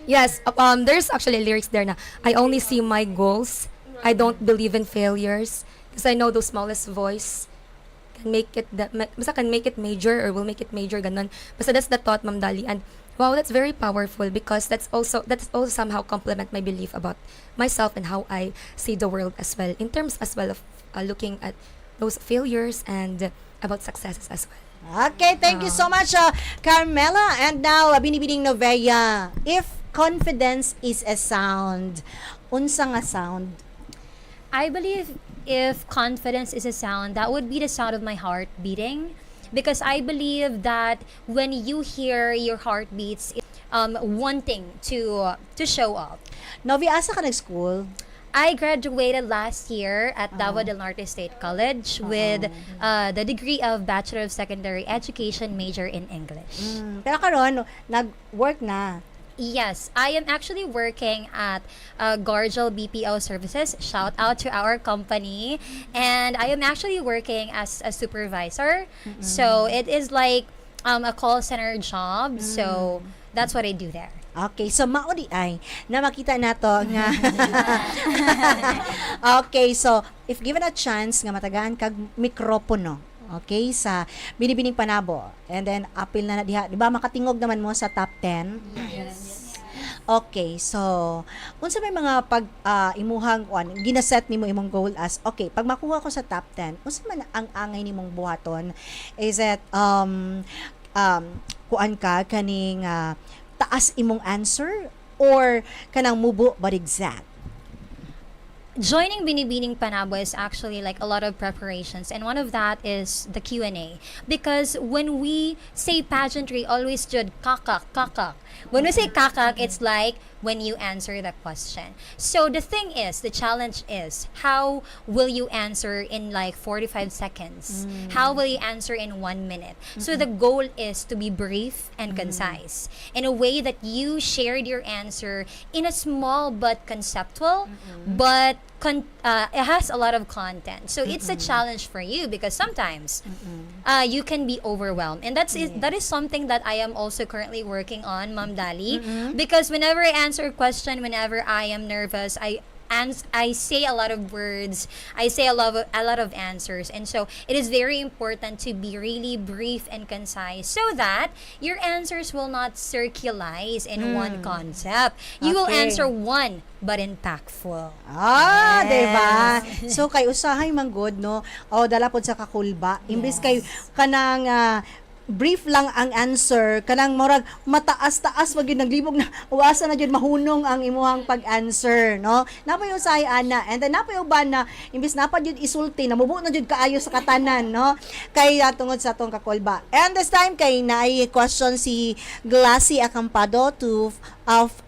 yes, there's actually lyrics there na, I only see my goals. I don't believe in failures. Because I know the smallest voice can make it can make it major or will make it major, ganon. Basta that's the thought, Ma'am Dolly, and wow, that's very powerful because that's also somehow complement my belief about myself and how I see the world as well, in terms as well of looking at those failures and about successes as well. Okay, thank you so much Carmela. And now Binibining Novea, if confidence is a sound, unsa nga sound? I believe if confidence is a sound, that would be the sound of my heart beating, because I believe that when you hear your heartbeats, wanting to show up. Novi, asa ka nag-school? I graduated last year at Davao del Norte State College with the degree of Bachelor of Secondary Education, major in English. Pero karon nag-work na. Yes, I am actually working at 𝐑𝐀𝐉𝐎 BPO Services. Shout out to our company. And I am actually working as a supervisor. So it is like a call center job. So that's what I do there. Okay, so maudi ay na makita nato nga okay, so if given a chance nga matagaan kag mikropono, okay, sa Binibining Panabo, and then apil na diha, di ba makatingog naman mo sa top 10? Yes. Okay, so unsa may mga imuhang ginaset nimo imong goal as, okay, pag makuha ko sa top 10, unsa man ang angay nimong buhaton? Is it kuan ka kaning taas imong answer or kanang mubo but exact? joining Binibining Panabo is actually like a lot of preparations, and one of that is the Q&A. Because when we say pageantry, always jud kakak, kakak. When we say kakak, it's like when you answer the question. So the thing is, the challenge is, how will you answer in like 45 seconds? How will you answer in 1 minute? So the goal is to be brief and concise in a way that you shared your answer in a small but conceptual, but it has a lot of content. So it's a challenge for you because sometimes you can be overwhelmed, and that is something that I am also currently working on, Ma'am Dali. Because whenever I answer a question, whenever I am nervous, I say a lot of words, I say a lot of answers, and so it is very important to be really brief and concise so that your answers will not circularize in one concept. You will Okay. answer one but impactful. Diba? So kay usahay man good, no? O dala pod sa kakulba. Imbis kay kanang brief lang ang answer, kanang murag mataas-taas wag yun naglibog na uasa na jud mahunong ang imuhang pag-answer, no? Napoy usahay ana, and then napoy uban na imbis napad jud isulti, namubo na jud kaayo sa katanan, no? Kay tungod sa atong kakulba. And this time kay naay question si Glassy Acampado to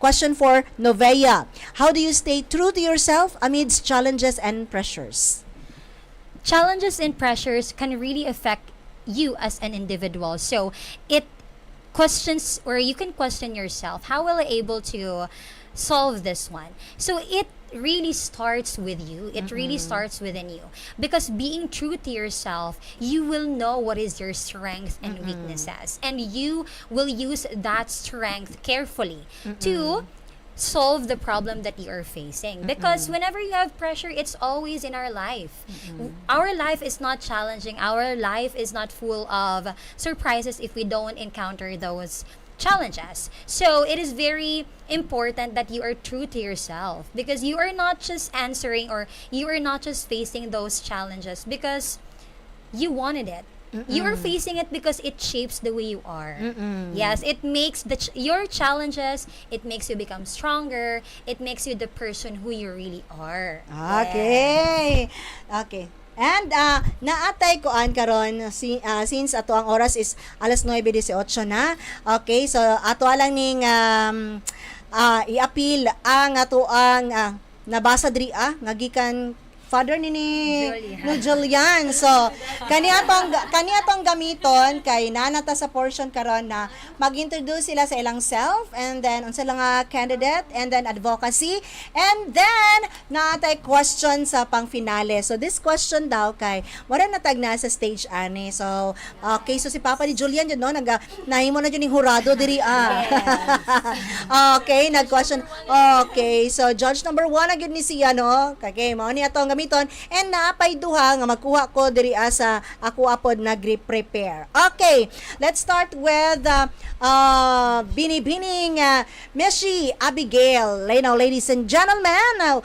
question for Novea. How do you stay true to yourself amidst challenges and pressures? Challenges and pressures can really affect you as an individual. So it questions, or you can question yourself, how will I able to solve this one? So it really starts with you. It really starts within you. Because being true to yourself, you will know what is your strength and weaknesses. And you will use that strength carefully to solve the problem that you are facing. Because whenever you have pressure, it's always in our life. Our life is not challenging. Our life is not full of surprises if we don't encounter those challenges. So it is very important that you are true to yourself, because you are not just answering, or you are not just facing those challenges because you wanted it. You are facing it because it shapes the way you are. Yes, it makes your challenges, it makes you become stronger. It makes you the person who you really are. Okay. Okay. And naatay ko karon since ato ang oras is alas 9:18 na. Okay, so ato lang ning i-appeal ang ato ang nabasa diri nga gikan father ni Julian. So kani atong gamiton kay nanata sa portion karon na mag-introduce sila sa ilang self, and then unsa lang nga candidate, and then advocacy, and then natay question sa pang-finale. So this question daw kay mura natag na sa stage ani. So okay, so si Papa ni Julian yun, no, nahimo na yun yung hurado diri Okay, nag-question. Okay, so judge number 1 agad ni siya, no? Okay, mao ni atong gamiton, and naapay duha nga magkuha ko diri sa ako apod nag-prepare. Okay, let's start with binibining Meisje Abigail. Now, ladies and gentlemen,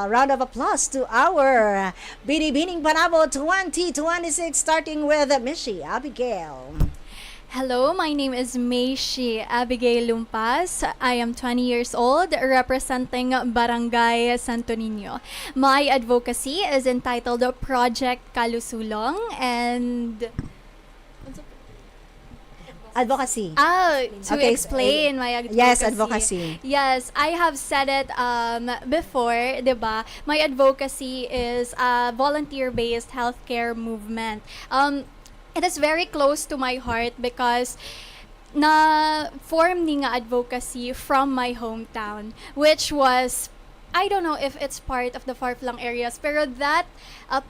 round of applause to our binibining Panabo 2026, starting with Meisje Abigail. Hello, my name is Meisje Abigail Lumpas. I am 20 years old, representing Barangay Santo Niño. My advocacy is entitled Project Kalusulong, and Advocacy. to Okay, explain my advocacy. Yes, advocacy. Yes, I have said it before, diba? My advocacy is a volunteer-based healthcare movement. It is very close to my heart because na-form ni nga advocacy from my hometown, which was, I don't know if it's part of the far-flung areas, pero that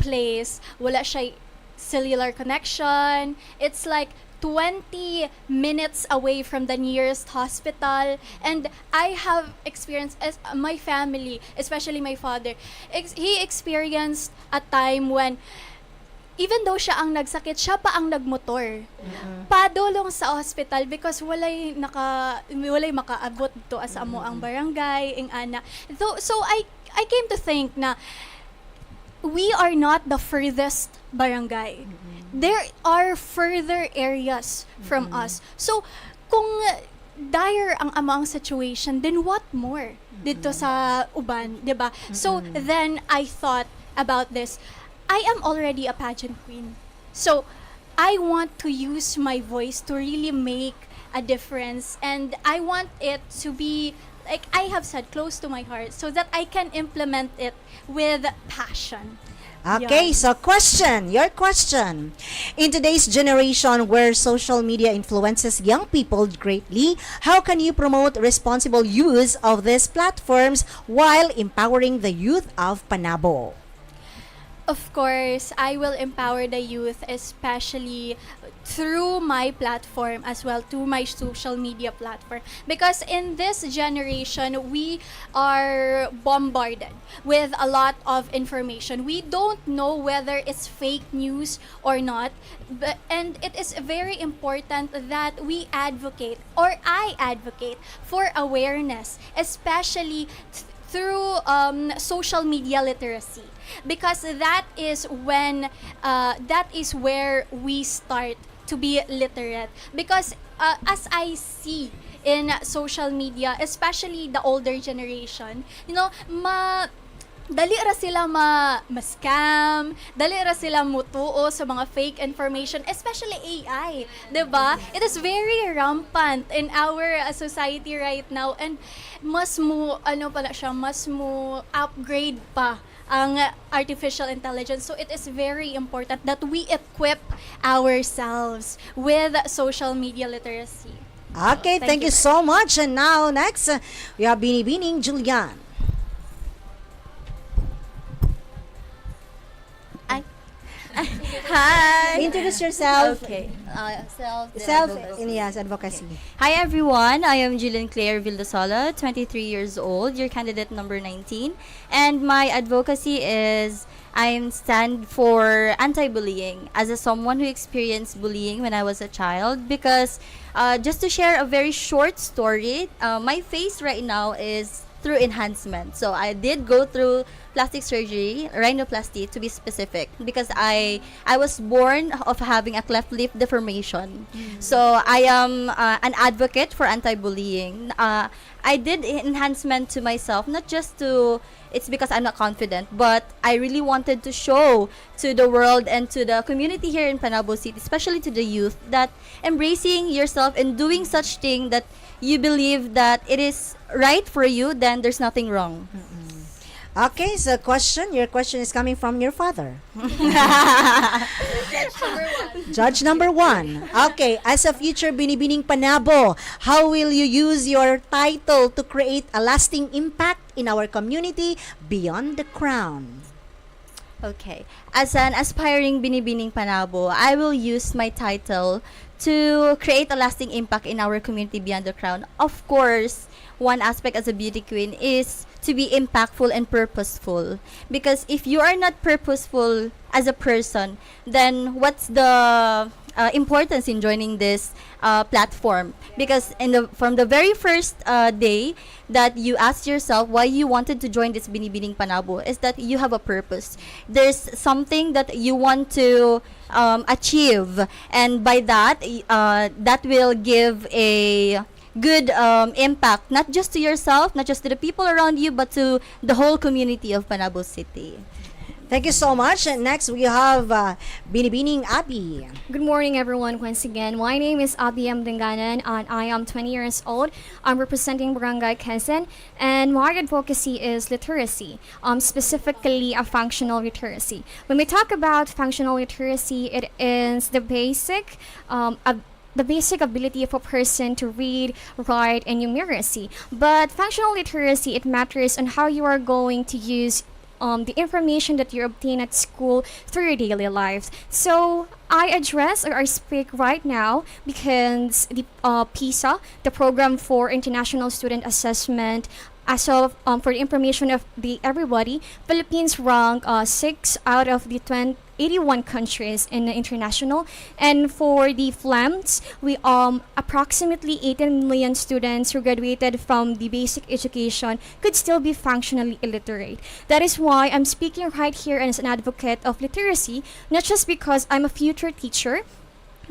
place, wala siya cellular connection. It's like 20 minutes away from the nearest hospital, and I have experienced, as my family, especially my father, he experienced a time when even though siya ang nagsakit, siya pa ang nagmotor. Padulong sa hospital because walay makaabot to as amo ang barangay, ing ana. So I came to think na we are not the furthest barangay. There are further areas from us. So kung dire ang among situation, then what more dito sa uban, 'di ba? So then I thought about this. I am already a pageant queen. So I want to use my voice to really make a difference, and I want it to be, like I have said, close to my heart, so that I can implement it with passion. Okay, so your question. In today's generation where social media influences young people greatly, how can you promote responsible use of these platforms while empowering the youth of Panabo? Of course, I will empower the youth, especially through my platform as well, to my social media platform. Because in this generation, we are bombarded with a lot of information. We don't know whether it's fake news or not. And it is very important that we advocate, or I advocate, for awareness, especially through social media literacy, because that is where we start to be literate. Because as I see in social media, especially the older generation, dali ra sila ma-scam, dali ra sila mutuo sa mga fake information, especially AI, 'di ba? It is very rampant in our society right now, and mas mo upgrade pa ang artificial intelligence. So it is very important that we equip ourselves with social media literacy. Okay, thank you so much. And now next, we have Binibining Julian. Hi. Introduce yourself. Okay. Self in advocacy. Hi everyone, I am 𝐑𝐀𝐉𝐎𝐿, 23 years old, your candidate number 19, and my advocacy is I stand for anti-bullying as someone who experienced bullying when I was a child. Because just to share a very short story, my face right now is through enhancement. So I did go through plastic surgery, rhinoplasty to be specific, because I was born of having a cleft lip deformation. So I am an advocate for anti-bullying. I did enhancement to myself, not just to, it's because I'm not confident, but I really wanted to show to the world and to the community here in Panabo City, especially to the youth, that embracing yourself and doing such thing that you believe that it is right for you, then there's nothing wrong. Okay, so your question is coming from your father. Judge number one. Okay, as a future Binibining Panabo, how will you use your title to create a lasting impact in our community beyond the crown? Okay, as an aspiring Binibining Panabo, I will use my title to create a lasting impact in our community beyond the crown. Of course, one aspect as a beauty queen is to be impactful and purposeful. Because if you are not purposeful as a person, then what's the importance in joining this platform? Because from the very first day that you asked yourself why you wanted to join this Binibining Panabo, is that you have a purpose. There's something that you want to achieve, and by that, that will give a good impact, not just to yourself, not just to the people around you, but to the whole community of Panabo City. Thank you so much. And next, we have Binibining Abby. Good morning, everyone. Once again, my name is Abigail Dunganon, and I am 20 years old. I'm representing Barangay Quezon, and my advocacy is literacy, specifically a functional literacy. When we talk about functional literacy, it is the basic ability of a person to read, write, and numeracy. But functional literacy, it matters on how you are going to use the information that you obtain at school through your daily lives. So I speak right now because the PISA, the Program for International Student Assessment, as of for the information of everybody, Philippines rank 6 out of the 81 countries in the international. And for the FLAMS, we approximately 18 million students who graduated from the basic education could still be functionally illiterate. That is why I'm speaking right here as an advocate of literacy, not just because I'm a future teacher,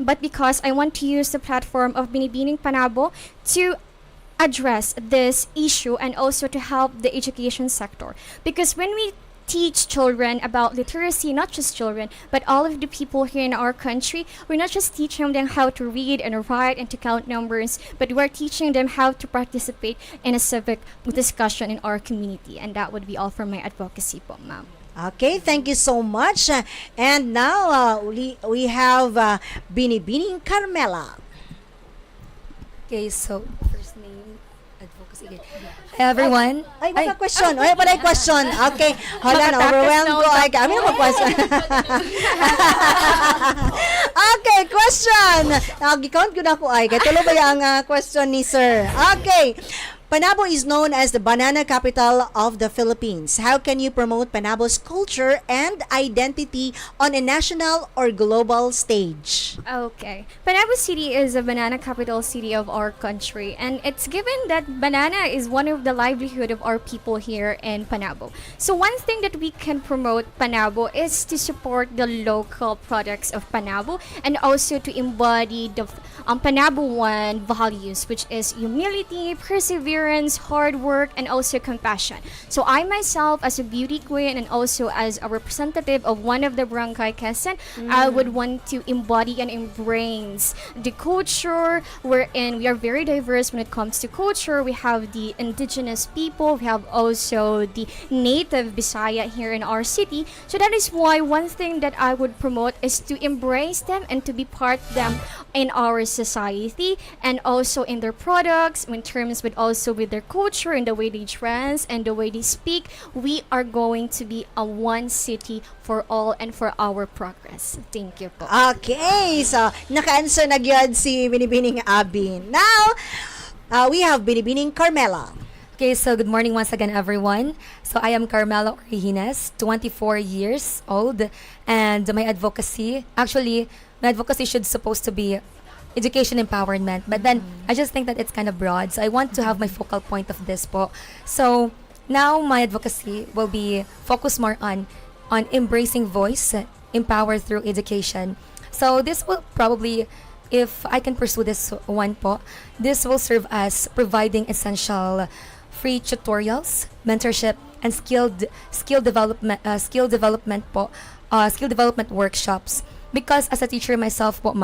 but because I want to use the platform of Binibining Panabo to address this issue and also to help the education sector. Because when we teach children about literacy, not just children, but all of the people here in our country, we're not just teaching them how to read and write and to count numbers, but we're teaching them how to participate in a civic discussion in our community. And that would be all for my advocacy po, ma'am. Okay, thank you so much. And now we have Binibining Carmela. Okay, so first name, advocacy. Okay. Hi everyone. Ay, baka question. Ay, pala yung question. Okay. Hold on, overwhelmed ko. Ay, kami naman question. Okay, question. Nag-count ko na ko ay. Kaya tuloy ba yung question ni sir? Okay. Panabo is known as the banana capital of the Philippines. How can you promote Panabo's culture and identity on a national or global stage? Okay. Panabo City is a banana capital city of our country, and it's given that banana is one of the livelihood of our people here in Panabo. So one thing that we can promote Panabo is to support the local products of Panabo and also to embody the Panaboan values, which is humility, perseverance, hard work, and also compassion. So I myself, as a beauty queen and also as a representative of one of the barangay Quezon, I would want to embody and embrace the culture wherein we are very diverse when it comes to culture. We have the indigenous people, we have also the native Bisaya here in our city. So that is why one thing that I would promote is to embrace them and to be part of them in our society and also in their products, in terms with also with their culture and the way they dress and the way they speak. We are going to be a one city for all and for our progress. Thank you po. Okay, so naka-answer na gyud si Binibining Abi. Now, we have Binibining Carmela. Okay, so good morning once again, everyone. So I am Carmela Origenes, 24 years old, and my advocacy should supposed to be education empowerment, but then I just think that it's kind of broad, so I want to have my focal point of this po. So now my advocacy will be focused more on embracing voice, empower through education. So this will probably, if I can pursue this one po, this will serve as providing essential free tutorials, mentorship, and skill development workshops. Because as a teacher myself po,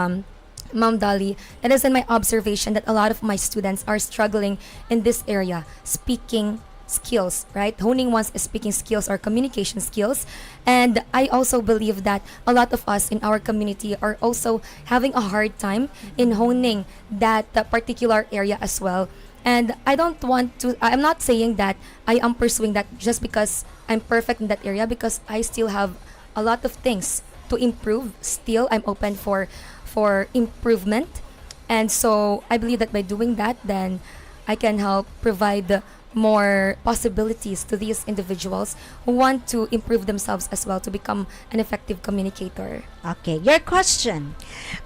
Ma'am Dolly, it is in my observation that a lot of my students are struggling in this area, speaking skills, right? Honing one's speaking skills or communication skills. And I also believe that a lot of us in our community are also having a hard time in honing that particular area as well. And I'm not saying that I am pursuing that just because I'm perfect in that area, because I still have a lot of things to improve. Still, I'm open for improvement. And so I believe that by doing that, then I can help provide more possibilities to these individuals who want to improve themselves as well to become an effective communicator. Okay, your question.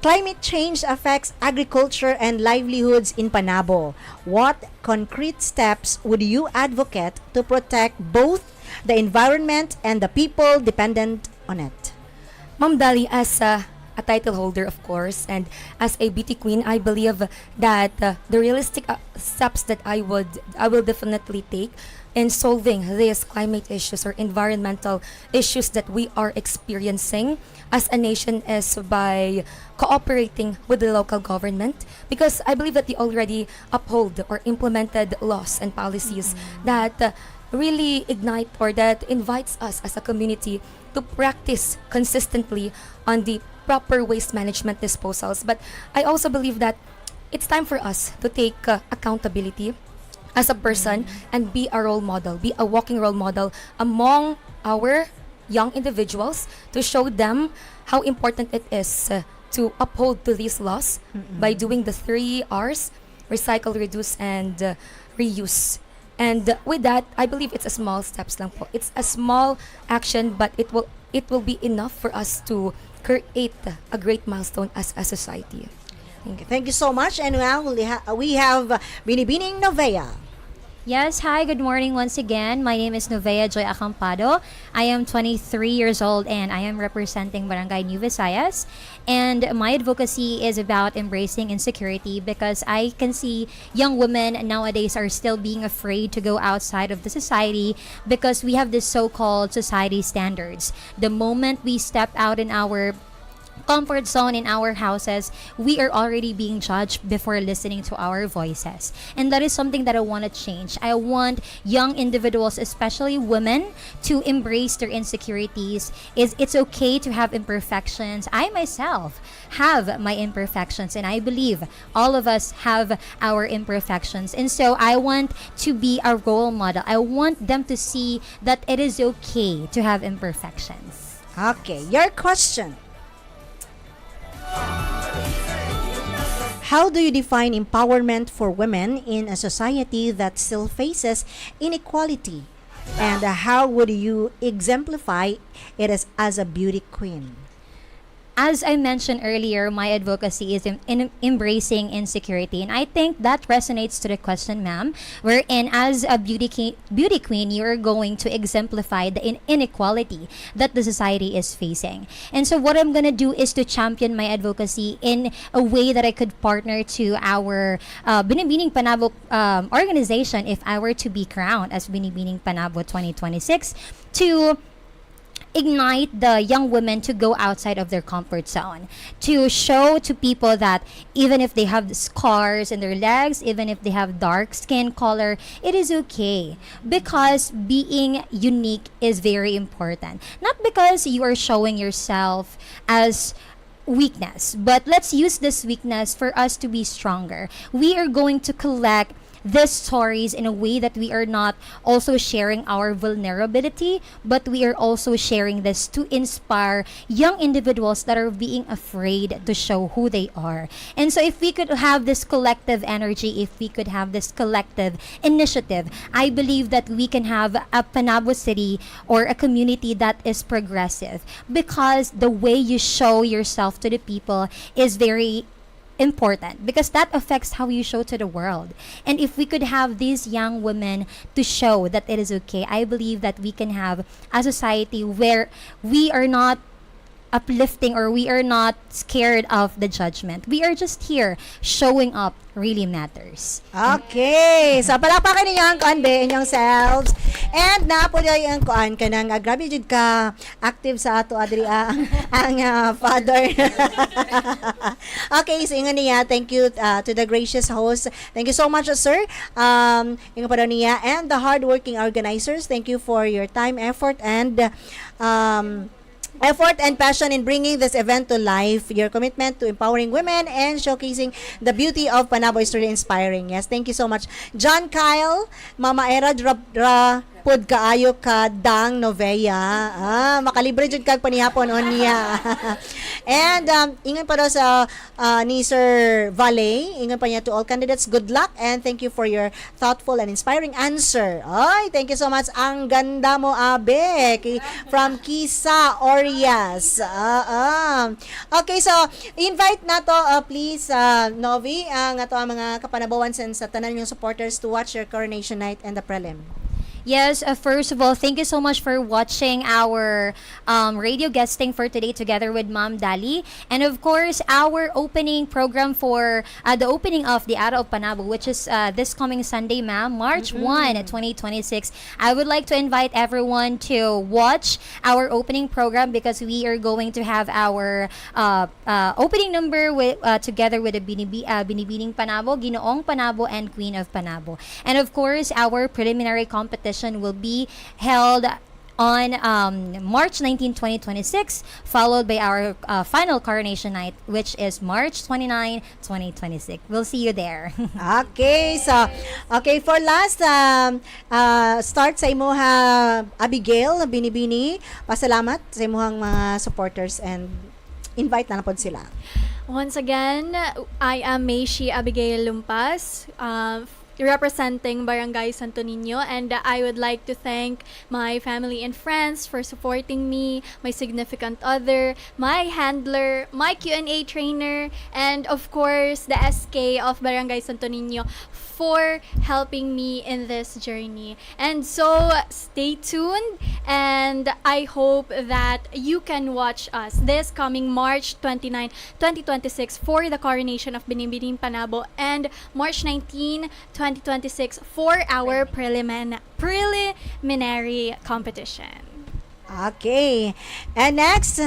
Climate change affects agriculture and livelihoods in Panabo. What concrete steps would you advocate to protect both the environment and the people dependent on it? Ma'am Dolly, as a title holder, of course, and as a beauty queen, I believe that the realistic steps that I will definitely take in solving these climate issues or environmental issues that we are experiencing as a nation is by cooperating with the local government, because I believe that they already uphold or implemented laws and policies that really ignite or that invites us as a community to practice consistently on the proper waste management disposals. But I also believe that it's time for us to take accountability as a person and be a role model, be a walking role model among our young individuals, to show them how important it is to uphold to these laws by doing the 3 R's: recycle, reduce, and reuse. And with that, I believe it's a small steps lang po. It's a small action, but it will be enough for us to create a great milestone as a society. Thank you so much. And now we have Binibining Novea. Yes, hi, good morning once again. My name is Novea Joy Acampado. I am 23 years old and I am representing Barangay New Visayas. And my advocacy is about embracing insecurity because I can see young women nowadays are still being afraid to go outside of the society because we have this so-called society standards. The moment we step out in our comfort zone in our houses, we are already being judged before listening to our voices. And that is something that I want to change. I want young individuals, especially women, to embrace their insecurities. It's okay to have imperfections. I myself have my imperfections and I believe all of us have our imperfections. And so I want to be a role model. I want them to see that it is okay to have imperfections. Okay, your question. How do you define empowerment for women in a society that still faces inequality? And how would you exemplify it as a beauty queen? As I mentioned earlier, my advocacy is in embracing insecurity. And I think that resonates to the question, ma'am, wherein as a beauty queen, you're going to exemplify the inequality that the society is facing. And so what I'm going to do is to champion my advocacy in a way that I could partner to our Binibining Panabo organization if I were to be crowned as Binibining Panabo 2026 to ignite the young women to go outside of their comfort zone, to show to people that even if they have scars in their legs, even if they have dark skin color, it is okay because being unique is very important. Not because you are showing yourself as weakness, but let's use this weakness for us to be stronger. We are going to collect these stories in a way that we are not also sharing our vulnerability, but we are also sharing this to inspire young individuals that are being afraid to show who they are. And so if we could have this collective energy, if we could have this collective initiative, I believe that we can have a Panabo city or a community that is progressive because the way you show yourself to the people is very important because that affects how you show to the world. And if we could have these young women to show that it is okay, I believe that we can have a society where we are not uplifting or we are not scared of the judgment. We are just here showing up really matters. Okay. So, palakpakan ninyo ang kuan be inyong selves. And na po yung ang kuan ka nang grabe jud ka active sa ato adri ang father. Okay, so ingon niya, thank you to the gracious host. Thank you so much, sir. Ingon pa daw niya and the hardworking organizers. Thank you for your time, effort and passion in bringing this event to life. Your commitment to empowering women and showcasing the beauty of Panabo is really inspiring. Yes, thank you so much. John Kyle, Mama Era Pud kaayo ka dang Novea. Makalibre jud kag panihapon on niya. And ingon pa daw sa ni Sir Valle, ingon pa niya to all candidates, good luck and thank you for your thoughtful and inspiring answer. Ay, thank you so much. Ang ganda mo, Abe, from Kisa Orias. Okay, so invite na to please Novi ang ato ang mga Kapanaboans and sa tanan yung supporters to watch your coronation night and the prelim. Yes, first of all, thank you so much for watching our radio guesting for today together with Ma'am Dolly. And of course, our opening program for the opening of the Araw of Panabo, which is this coming Sunday, ma'am, March 1, 2026. I would like to invite everyone to watch our opening program because we are going to have our opening number with, together with the Binibining Panabo, Ginoong Panabo, and Queen of Panabo. And of course, our preliminary competition will be held on March 19, 2026, followed by our final coronation night, which is March 29, 2026. We'll see you there. Okay, so for last start sa imuha Abigail Binibini, pasalamat sa imuhang mga supporters and invite na napod sila. Once again, I am Meisje Abigail Lumpas. representing Barangay Santo Niño, and I would like to thank my family and friends for supporting me, my significant other, my handler, my Q&A trainer, and of course the SK of Barangay Santo Niño for helping me in this journey. And so stay tuned, and I hope that you can watch us this coming March 29, 2026 for the coronation of Binibining Panabo, and March 19, 2026 for our preliminary competition. Okay. And next,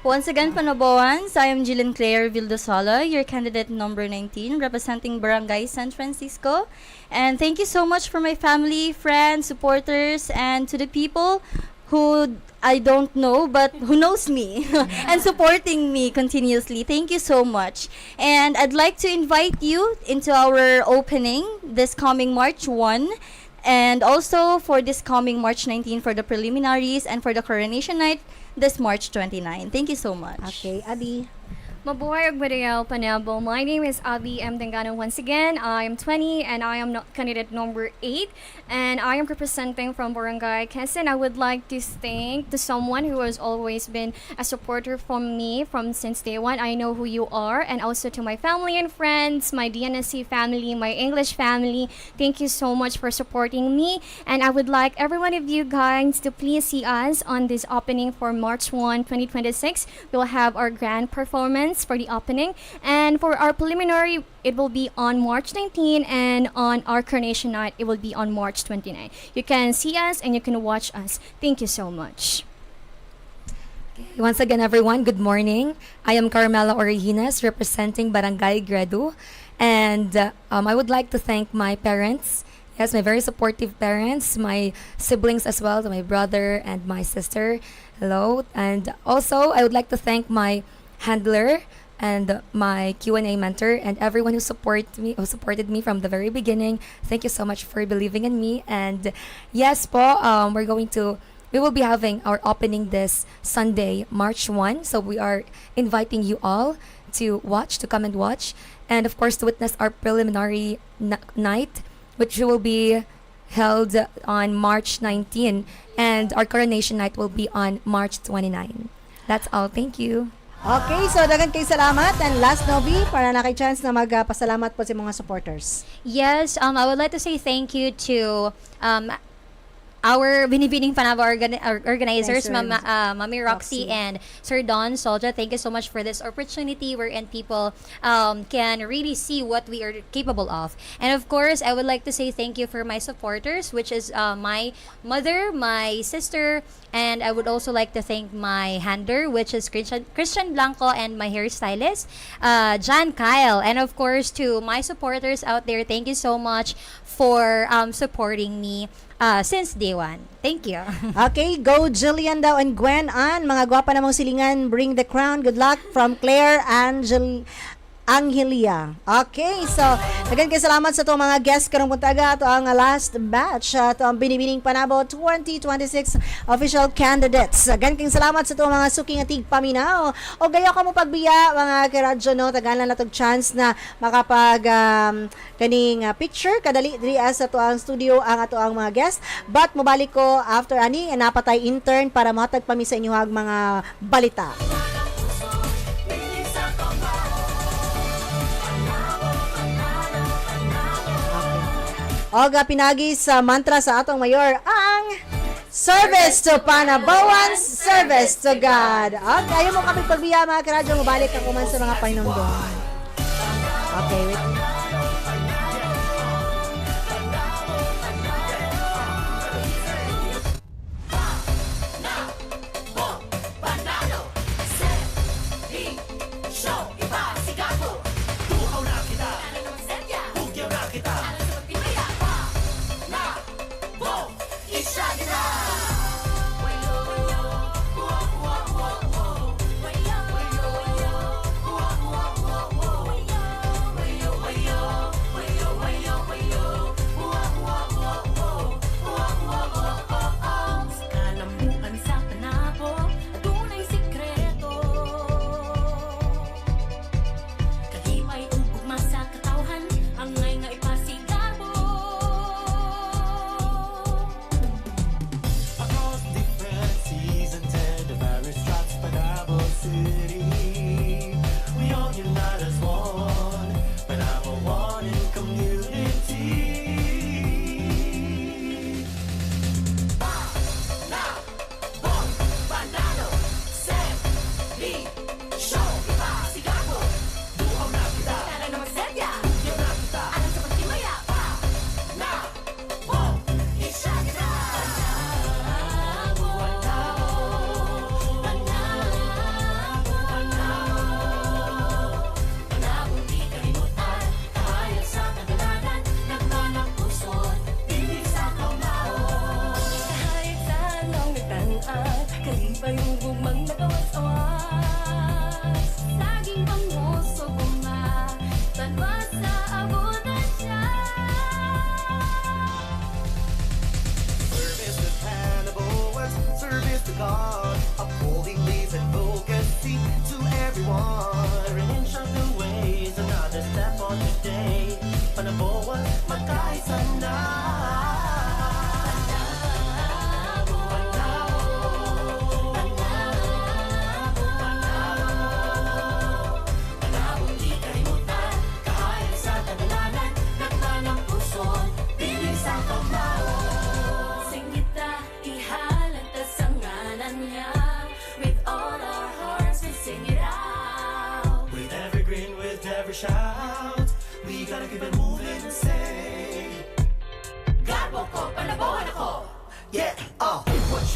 Once again, Panaboans, I am Jillian Claire Vildosala, your candidate number 19, representing Barangay San Francisco. And thank you so much for my family, friends, supporters, and to the people who I don't know but who knows me and supporting me continuously. Thank you so much. And I'd like to invite you into our opening this coming March 1. And also for this coming March 19 for the preliminaries and for the coronation night this March 29. Thank you so much. okay, Abi. Mabuhay ug Mariel Panabo. My name is Abby M. Dunganon once again. I am 20 and I am candidate number 8, and I am representing from Barangay 𝐶𝐿. I would like to thank to someone who has always been a supporter from me from since day one. I know who you are, and also to my family and friends, my DNSC family, my English family. Thank you so much for supporting me, and I would like every one of you guys to please see us on this opening for March 1, 2026. We'll have our grand performance for the opening, and for our preliminary it will be on March 19, and on our coronation night it will be on March 29. You can see us and you can watch us. Thank you so much. Once again, everyone, good morning. I am Carmela Origenes, representing Barangay Gredu. And I would like to thank my parents. Yes, my very supportive parents, my siblings as well, my brother and my sister. Hello. And also, I would like to thank my handler and my Q&A mentor and everyone who supported me from the very beginning. Thank you so much for believing in me. And yes po, we will be having our opening this Sunday, March 1. So we are inviting you all to come and watch. And of course, to witness our preliminary night, which will be held on March 19. And our coronation night will be on March 29. That's all. Thank you. Okay, so dagan kay salamat. And last, Novi, para na kay chance na magpasalamat po sa mga supporters. Yes, I would like to say thank you to our Binibining Panabo organizers, Mami Roxy and Sir Don Solja. Thank you so much for this opportunity wherein people can really see what we are capable of. And of course, I would like to say thank you for my supporters, which is my mother, my sister, and I would also like to thank my handler, which is Christian Blanco, and my hairstylist, John Kyle. And of course, to my supporters out there, thank you so much for supporting me since day one. Thank you. Okay, go Jillian daw and Gwen Ann. Mga gwapa namang silingan, bring the crown. Good luck from Claire Angelia. Okay, so dagan kay salamat sa itong mga guests karong puntaga. Ito ang last batch. Ito ang Binibining Panabo 2026 official candidates. Dagan kay salamat sa itong mga suking atig paminaw. O gayo ka mo pagbiya, mga kiradyo, no? Tagalan na itong chance na makapag kaning picture. Kadali diri sa ito ang studio ang ato ang mga guests. But mobalik ko after ani, napatay intern para mahatag pami sa inyo ang mga balita. Oga pinagi sa mantra sa atong mayor ang service to Panaboans, service to God. Okay, ayaw mo kami pagbiya mga karadyo, mabalik ako man sa mga painundong. Okay, wait.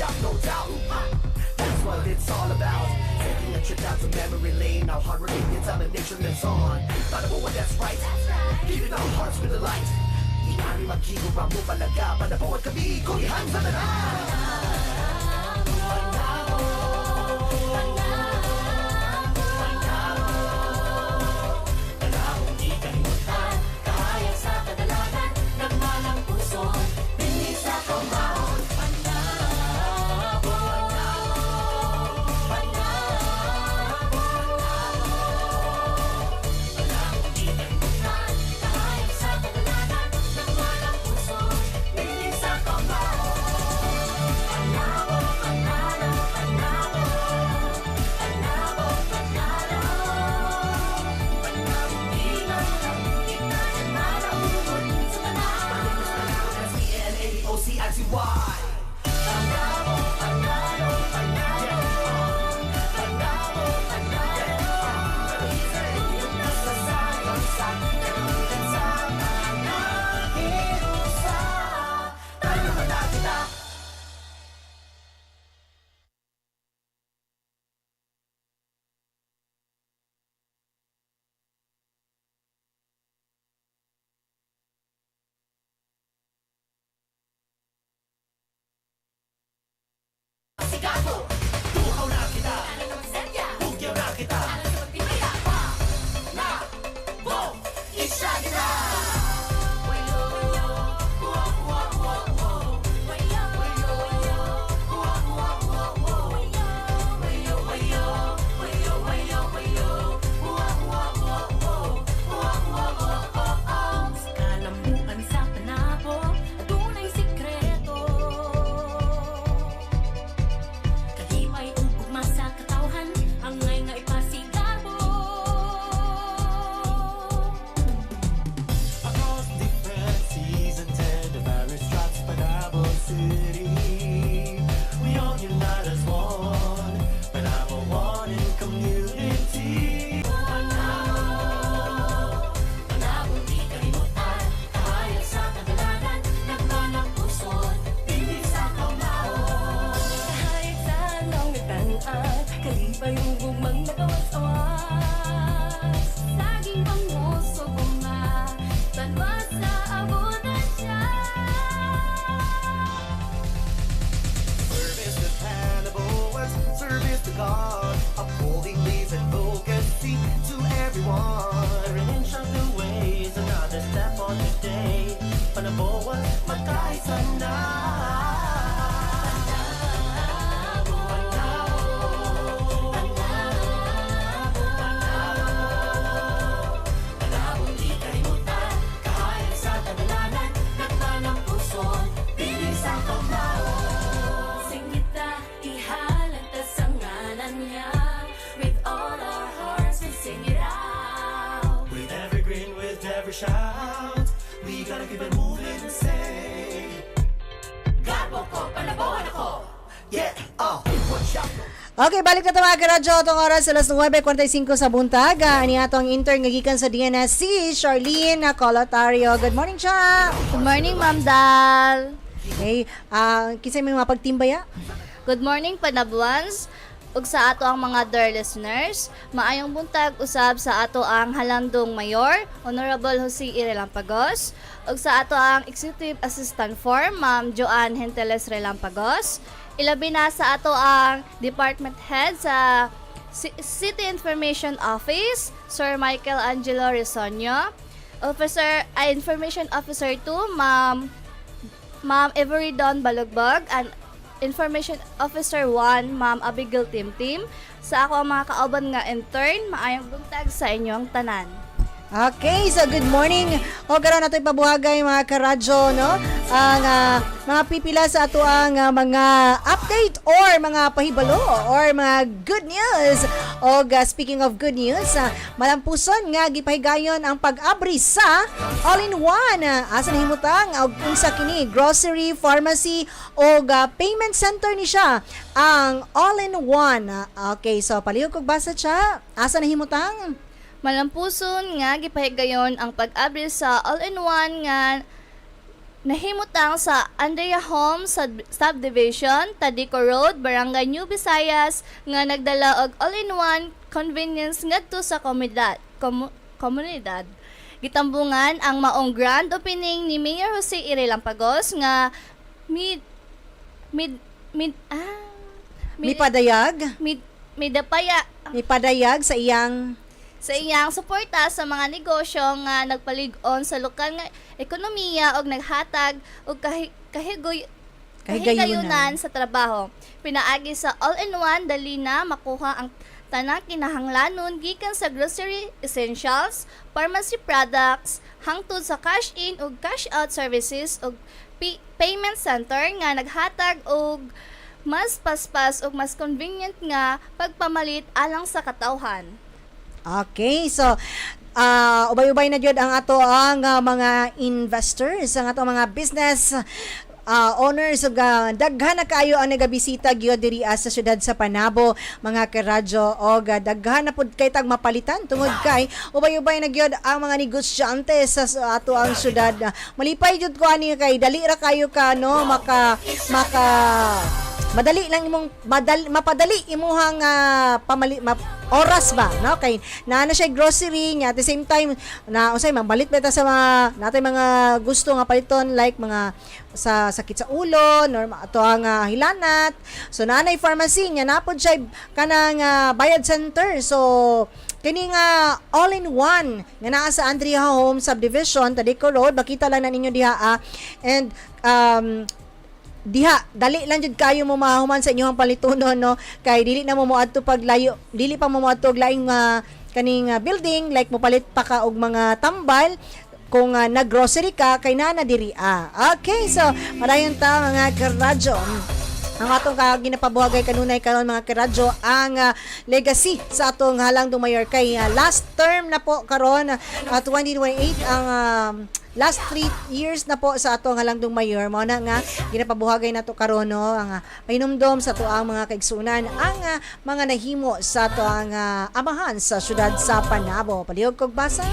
shop, no doubt. That's what it's all about. Taking a trip down to memory lane. Now hard working, it's on the nation lives on. Panabo, that's right. Keeping our hearts with the light. Ingari magkikubang mo palaga. Panabo at kami, kulihan sa tanan. Shout, we gotta keep it moving and say Gabo ko, panabawan ako. Yeah, watch out. Okay, balik na ito mga karadyo. Itong oras, alas 9:45 sa buntag. Ani atong intern ngagikan sa DNS si Charlene Colotario. Good morning, Cha! Good morning, Ma'am Dal. Okay, kisay may mapagtimbaya? Good morning, Panaboans. Ug sa ato ang mga dear listeners, maayong buntag usab sa ato ang Halandong Mayor, Honorable Jose Relampagos, ug sa ato ang Executive Assistant for Ma'am Joanne Henteles Relampagos, ilabi na sa ato ang Department Head sa City Information Office, Sir Michael Angelo Risonio, Information Officer 2, Ma'am Every Don Balugbog, and Information Officer 1, Ma'am Abigail Tim, sa ako ang mga kauban nga intern, maayong buntag sa inyong tanan. Okay, so good morning. O karon nato ipabuhagay mga karadyo, no? Ang mga pipila sa ato ang mga update or mga pahibalo or mga good news. O speaking of good news, malampuson nga gipahigayon ang pag-abri sa all-in-one. Asa nahimutang og unsa kini grocery, pharmacy o payment center ni siya ang all-in-one. Okay, so palihog kog basa siya. Asa nahimutang? Malampuson nga gipahigayon ang pag-abri sa all-in-one nga nahimutang sa Andrea Home Subdivision, Tadico Road, Barangay New Visayas nga nagdala og all-in-one convenience ngadto sa komunidad. Gitambungan ang maong grand opening ni Mayor Jose R. Lampagos nga mid Mipadayag? midapaya Mipadayag sa iyang suporta sa mga negosyo nga nagpalig-on sa lokal nga ekonomiya og naghatag og kahigayunan sa trabaho. Pinaagi sa all-in-one dali na makuha ang tanang kinahanglanon gikan sa grocery essentials, pharmacy products, hangtod sa cash-in ug cash-out services ug payment center nga naghatag og mas paspas ug mas convenient nga pagpamalit alang sa katawhan. Okay, so ubay-ubay na jud ang ato ang mga investors, ang ato mga business owners ug daghan na kayo ang nagabisita gyud diri sa syudad sa Panabo, mga karadyo, og daghan na pud kay tag mapalitan tungod kay ubay-ubay na gyud ang mga negosyante sa ato ang syudad. Malipay jud ko ani kay dali ra kayo ka no maka madali lang imong mapadali imuhang oras ba no kay naano siya grocery nya at the same time na unsay mambalit beta sa mga natay mga gusto nga paliton like mga sa sakit sa ulo or ato ang hilanat, so nanay pharmacy nya napod siya kanang bayad center, so kini nga all-in-one nga naa sa Andrea Home Subdivision, Tadico Road, makita lang na ninyo diha and diha dali lang jud kayo mo mahuman sa inyong palitunon no kay dili na mo moadto paglayo, dili pa mo moadto og laing kaning building like mopalit pa ka og mga tambal kung nag-grocery ka kay nana diri. Okay, so madayon ta mga karadyo. Ang atong ginapabuhagay kanunay karon mga karadyo ang legacy sa atong halang mayor kay last term na po karon 2028 ang last 3 years na po sa atong halang mayor mo na nga ginapabuhagay nato karon no ang pahinumdom sa tuang mga kaigsunan ang mga nahimo sa ato ang amahan sa syudad sa Panabo. Palihog kog basa.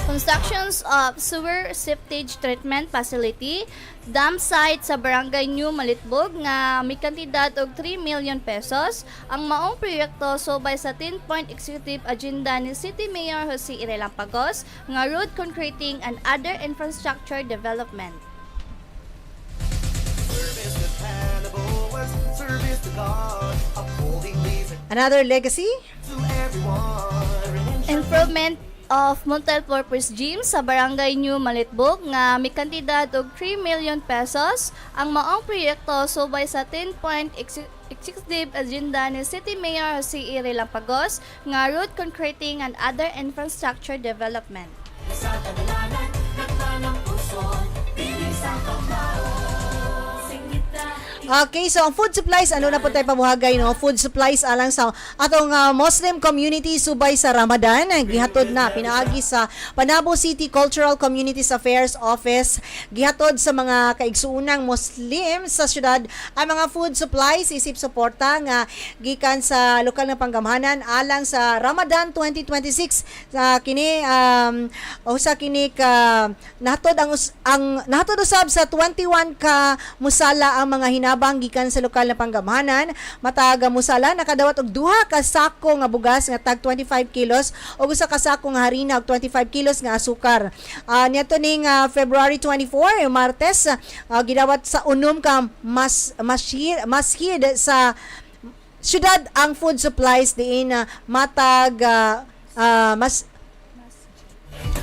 Constructions of sewer septage treatment facility, dam site sa Barangay New Malitbog nga may kantidad og 3 million pesos. Ang maong proyekto subay sa 10-point executive agenda ni City Mayor Jose R. Lampagos nga road concreting and other infrastructure development. Service to Panaboans, service to God, upholding these Another legacy? to everyone. Improvement of multi-purpose gym sa Barangay New Malitbog nga may kantidad og 3 million pesos. Ang maong proyekto subay sa 10-point executive agenda ni City Mayor Jose R. Lampagos nga road concreting and other infrastructure development. Sa kadalanan, nagtanang puso, bilis ang pagmao. Singita. Okay, so ang food supplies, ano na po tayo pamuhagay, no? Food supplies alang sa atong Muslim community subay sa Ramadan. Gihatod na, pinaagi sa Panabo City Cultural Communities Affairs Office. Gihatod sa mga kaigsuunang Muslim sa syudad ang mga food supplies, isip suporta nga gikan sa lokal na panggamhanan alang sa Ramadan 2026. Sa kini, sa kini ka, nahatod nahatod usab sa 21 ka musala ang mga hinabang gikan sa lokal na panggamhanan. Matag musala nakadawat og 2 ka sako nga bugas nga tag 25 kilos ug usa ka sako nga harina og 25 kilos nga asukar. Niadto ning February 24, Martes, gidawat sa unom ka masjid sa syudad ang food supplies diin matag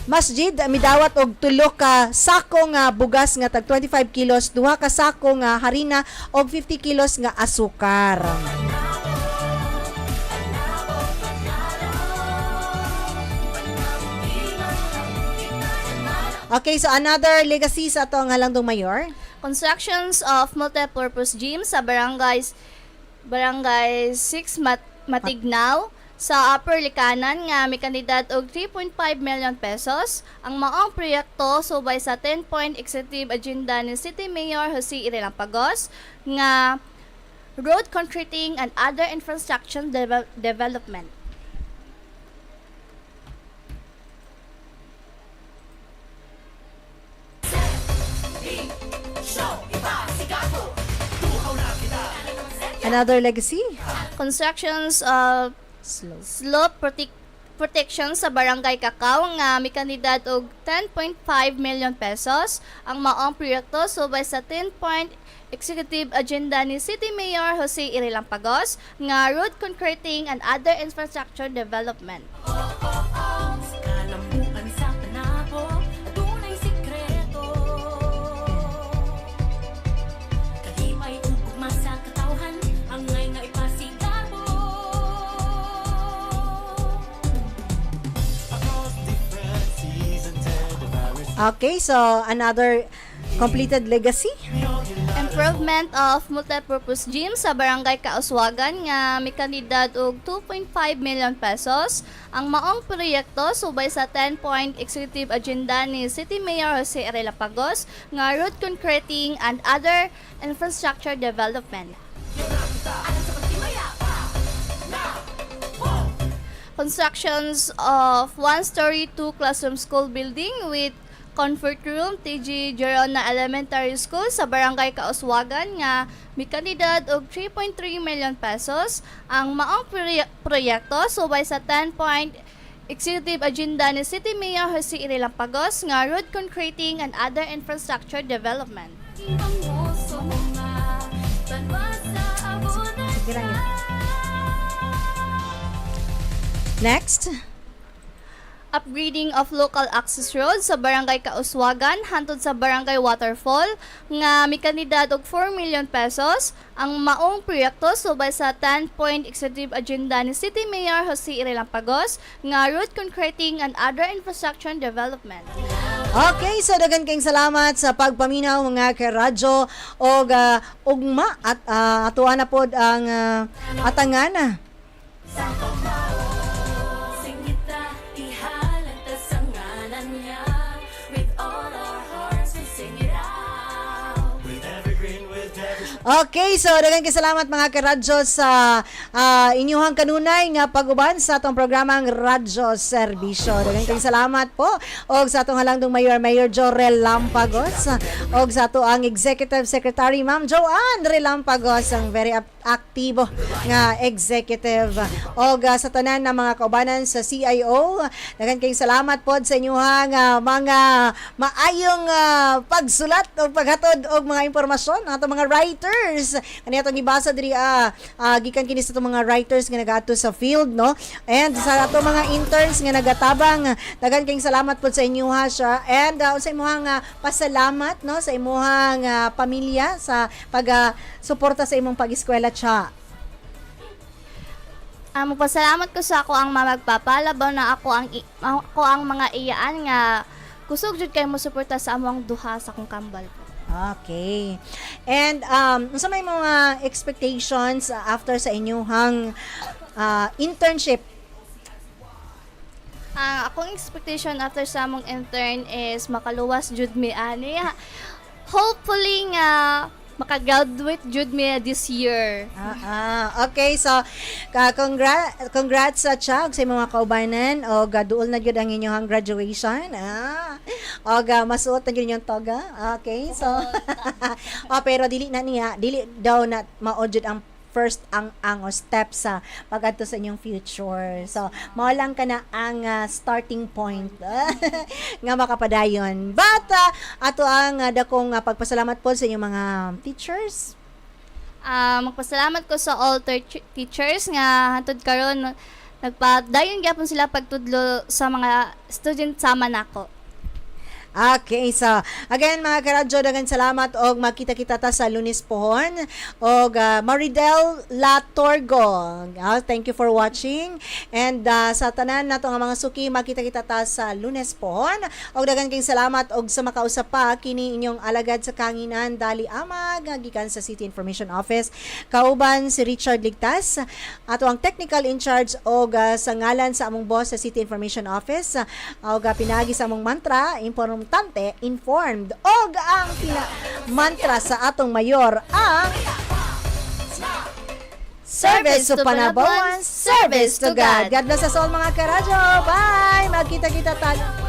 masjid midawat og 3 ka sako nga bugas nga tag 25 kilos, 2 ka sako nga harina og 50 kilos nga asukar. Okay, so another legacy sa atong halandong mayor. Constructions of multi-purpose gym sa Barangay 6 Matignaw sa Upper Likanan nga may kandidat og 3.5 million pesos. Ang maong proyekto subay sa 10-point executive agenda ni City Mayor Jose R. Lampagos nga road concreting and other infrastructure development. Another legacy? Constructions of slope protection sa Barangay Cacao nga may kandidat og 10.5 million pesos. Ang maong proyekto subay sa 10-point executive agenda ni City Mayor Jose Irilampagos nga road concreting and other infrastructure development. Kalambuan sa Panabo, tunay sikreto. Kahimay ugma sa katawhan, hangay nga ipasigabo. Across different seasons and various Okay, so another completed legacy? Improvement of multipurpose gym sa Barangay Kauswagan nga may kandidat og 2.5 million pesos. Ang maong proyekto subay sa 10-point executive agenda ni City Mayor Jose Irilampagos nga road concreting and other infrastructure development. Constructions of one-story, two-classroom school building with comfort room TG Gerona Elementary School sa Barangay Kauswagan nga may kandidat og 3.3 million pesos. Ang maong proyekto subay sa 10-point executive agenda ni City Mayor Jose Irilampagos nga road concreting and other infrastructure development. Sige lang yun. Next? Upgrading of local access roads sa Barangay Kauswagan hantod sa Barangay Waterfall nga may kandidat og 4 million pesos. Ang maong proyekto subay sa 10-point executive agenda ni City Mayor Jose Irilampagos nga road concreting and other infrastructure development. Okay, so dagan kayong salamat sa pagpaminaw mga karadyo og ugma at atuan na pod ang atangan. singita, ihalata sa ngalan niya. With all our hearts, we sing it out. With every green, with every Okay, so dagan kayong salamat mga karadyo sa inyuhang kanunay nga pag-uban sa atong programang Radyo Serbisyo. Dagan kayong salamat po og sa atong halangdong Mayor Jo Relampagos og sa ato ang Executive Secretary Ma'am Joanne Relampagos, ang very aktibo nga executive og sa tanan ng mga kaubanan sa CIO. Dagan kayong salamat po sa inyuhang mga maayong pagsulat o paghatod og mga impormasyon ng atong mga writers. Kani atong gibasa diri gikan kini sa atong mga writers nga nagaadto sa field, no? And sa atong mga interns nga nagatabang, dagan kayong salamat po sa inyuha siya. And sa imuhang pasalamat, no, sa imuhang pamilya sa pag suporta sa imong pag-eskwela siya. Magpasalamat ko sa ako ang mamagpapalabaw na ako ang mga iyaan nga kusog jud kay mo suporta sa among duha sa akong kambal. Okay. And unsa may mga expectations after sa inyong internship? Ang akong expectation after sa among intern is makaluwas jud mi ani. Hopefully nga makagraduate jud mi this year. Okay, so congrats sa Chag sa mga kaubanan o duol na gyud ang inyong graduation. O masuot na gyud inyong toga. Okay, so pero dili daw na mao jud ang first ang step sa pag-adto sa inyong future. So, mao lang ka na ang starting point nga makapadayon. But, ato ang dakong pagpasalamat po sa inyong mga teachers. Magpasalamat ko sa all teachers nga hantod karon nagpadayon gyapon sila pagtudlo sa mga student sama nako. Okay, so again mga karadyo, dagan salamat og makita-kita ta sa Lunes pohon og Maridel Latorgo. Thank you for watching and sa tanan nato nga mga suki, makita-kita ta sa Lunes pohon og dagan kayong salamat og sa makausap pa kini inyong alagad sa kanginan Dolly Amag gikan sa City Information Office. Kauban si Richard Ligtas, ato ang technical in charge og sa ngalan sa among boss sa City Information Office og pinagi sa among mantra, informed og ang mantra sa atong mayor ang service to Panaboans, service to God. God bless us all mga karadyo. Bye! Magkita-kita tayo.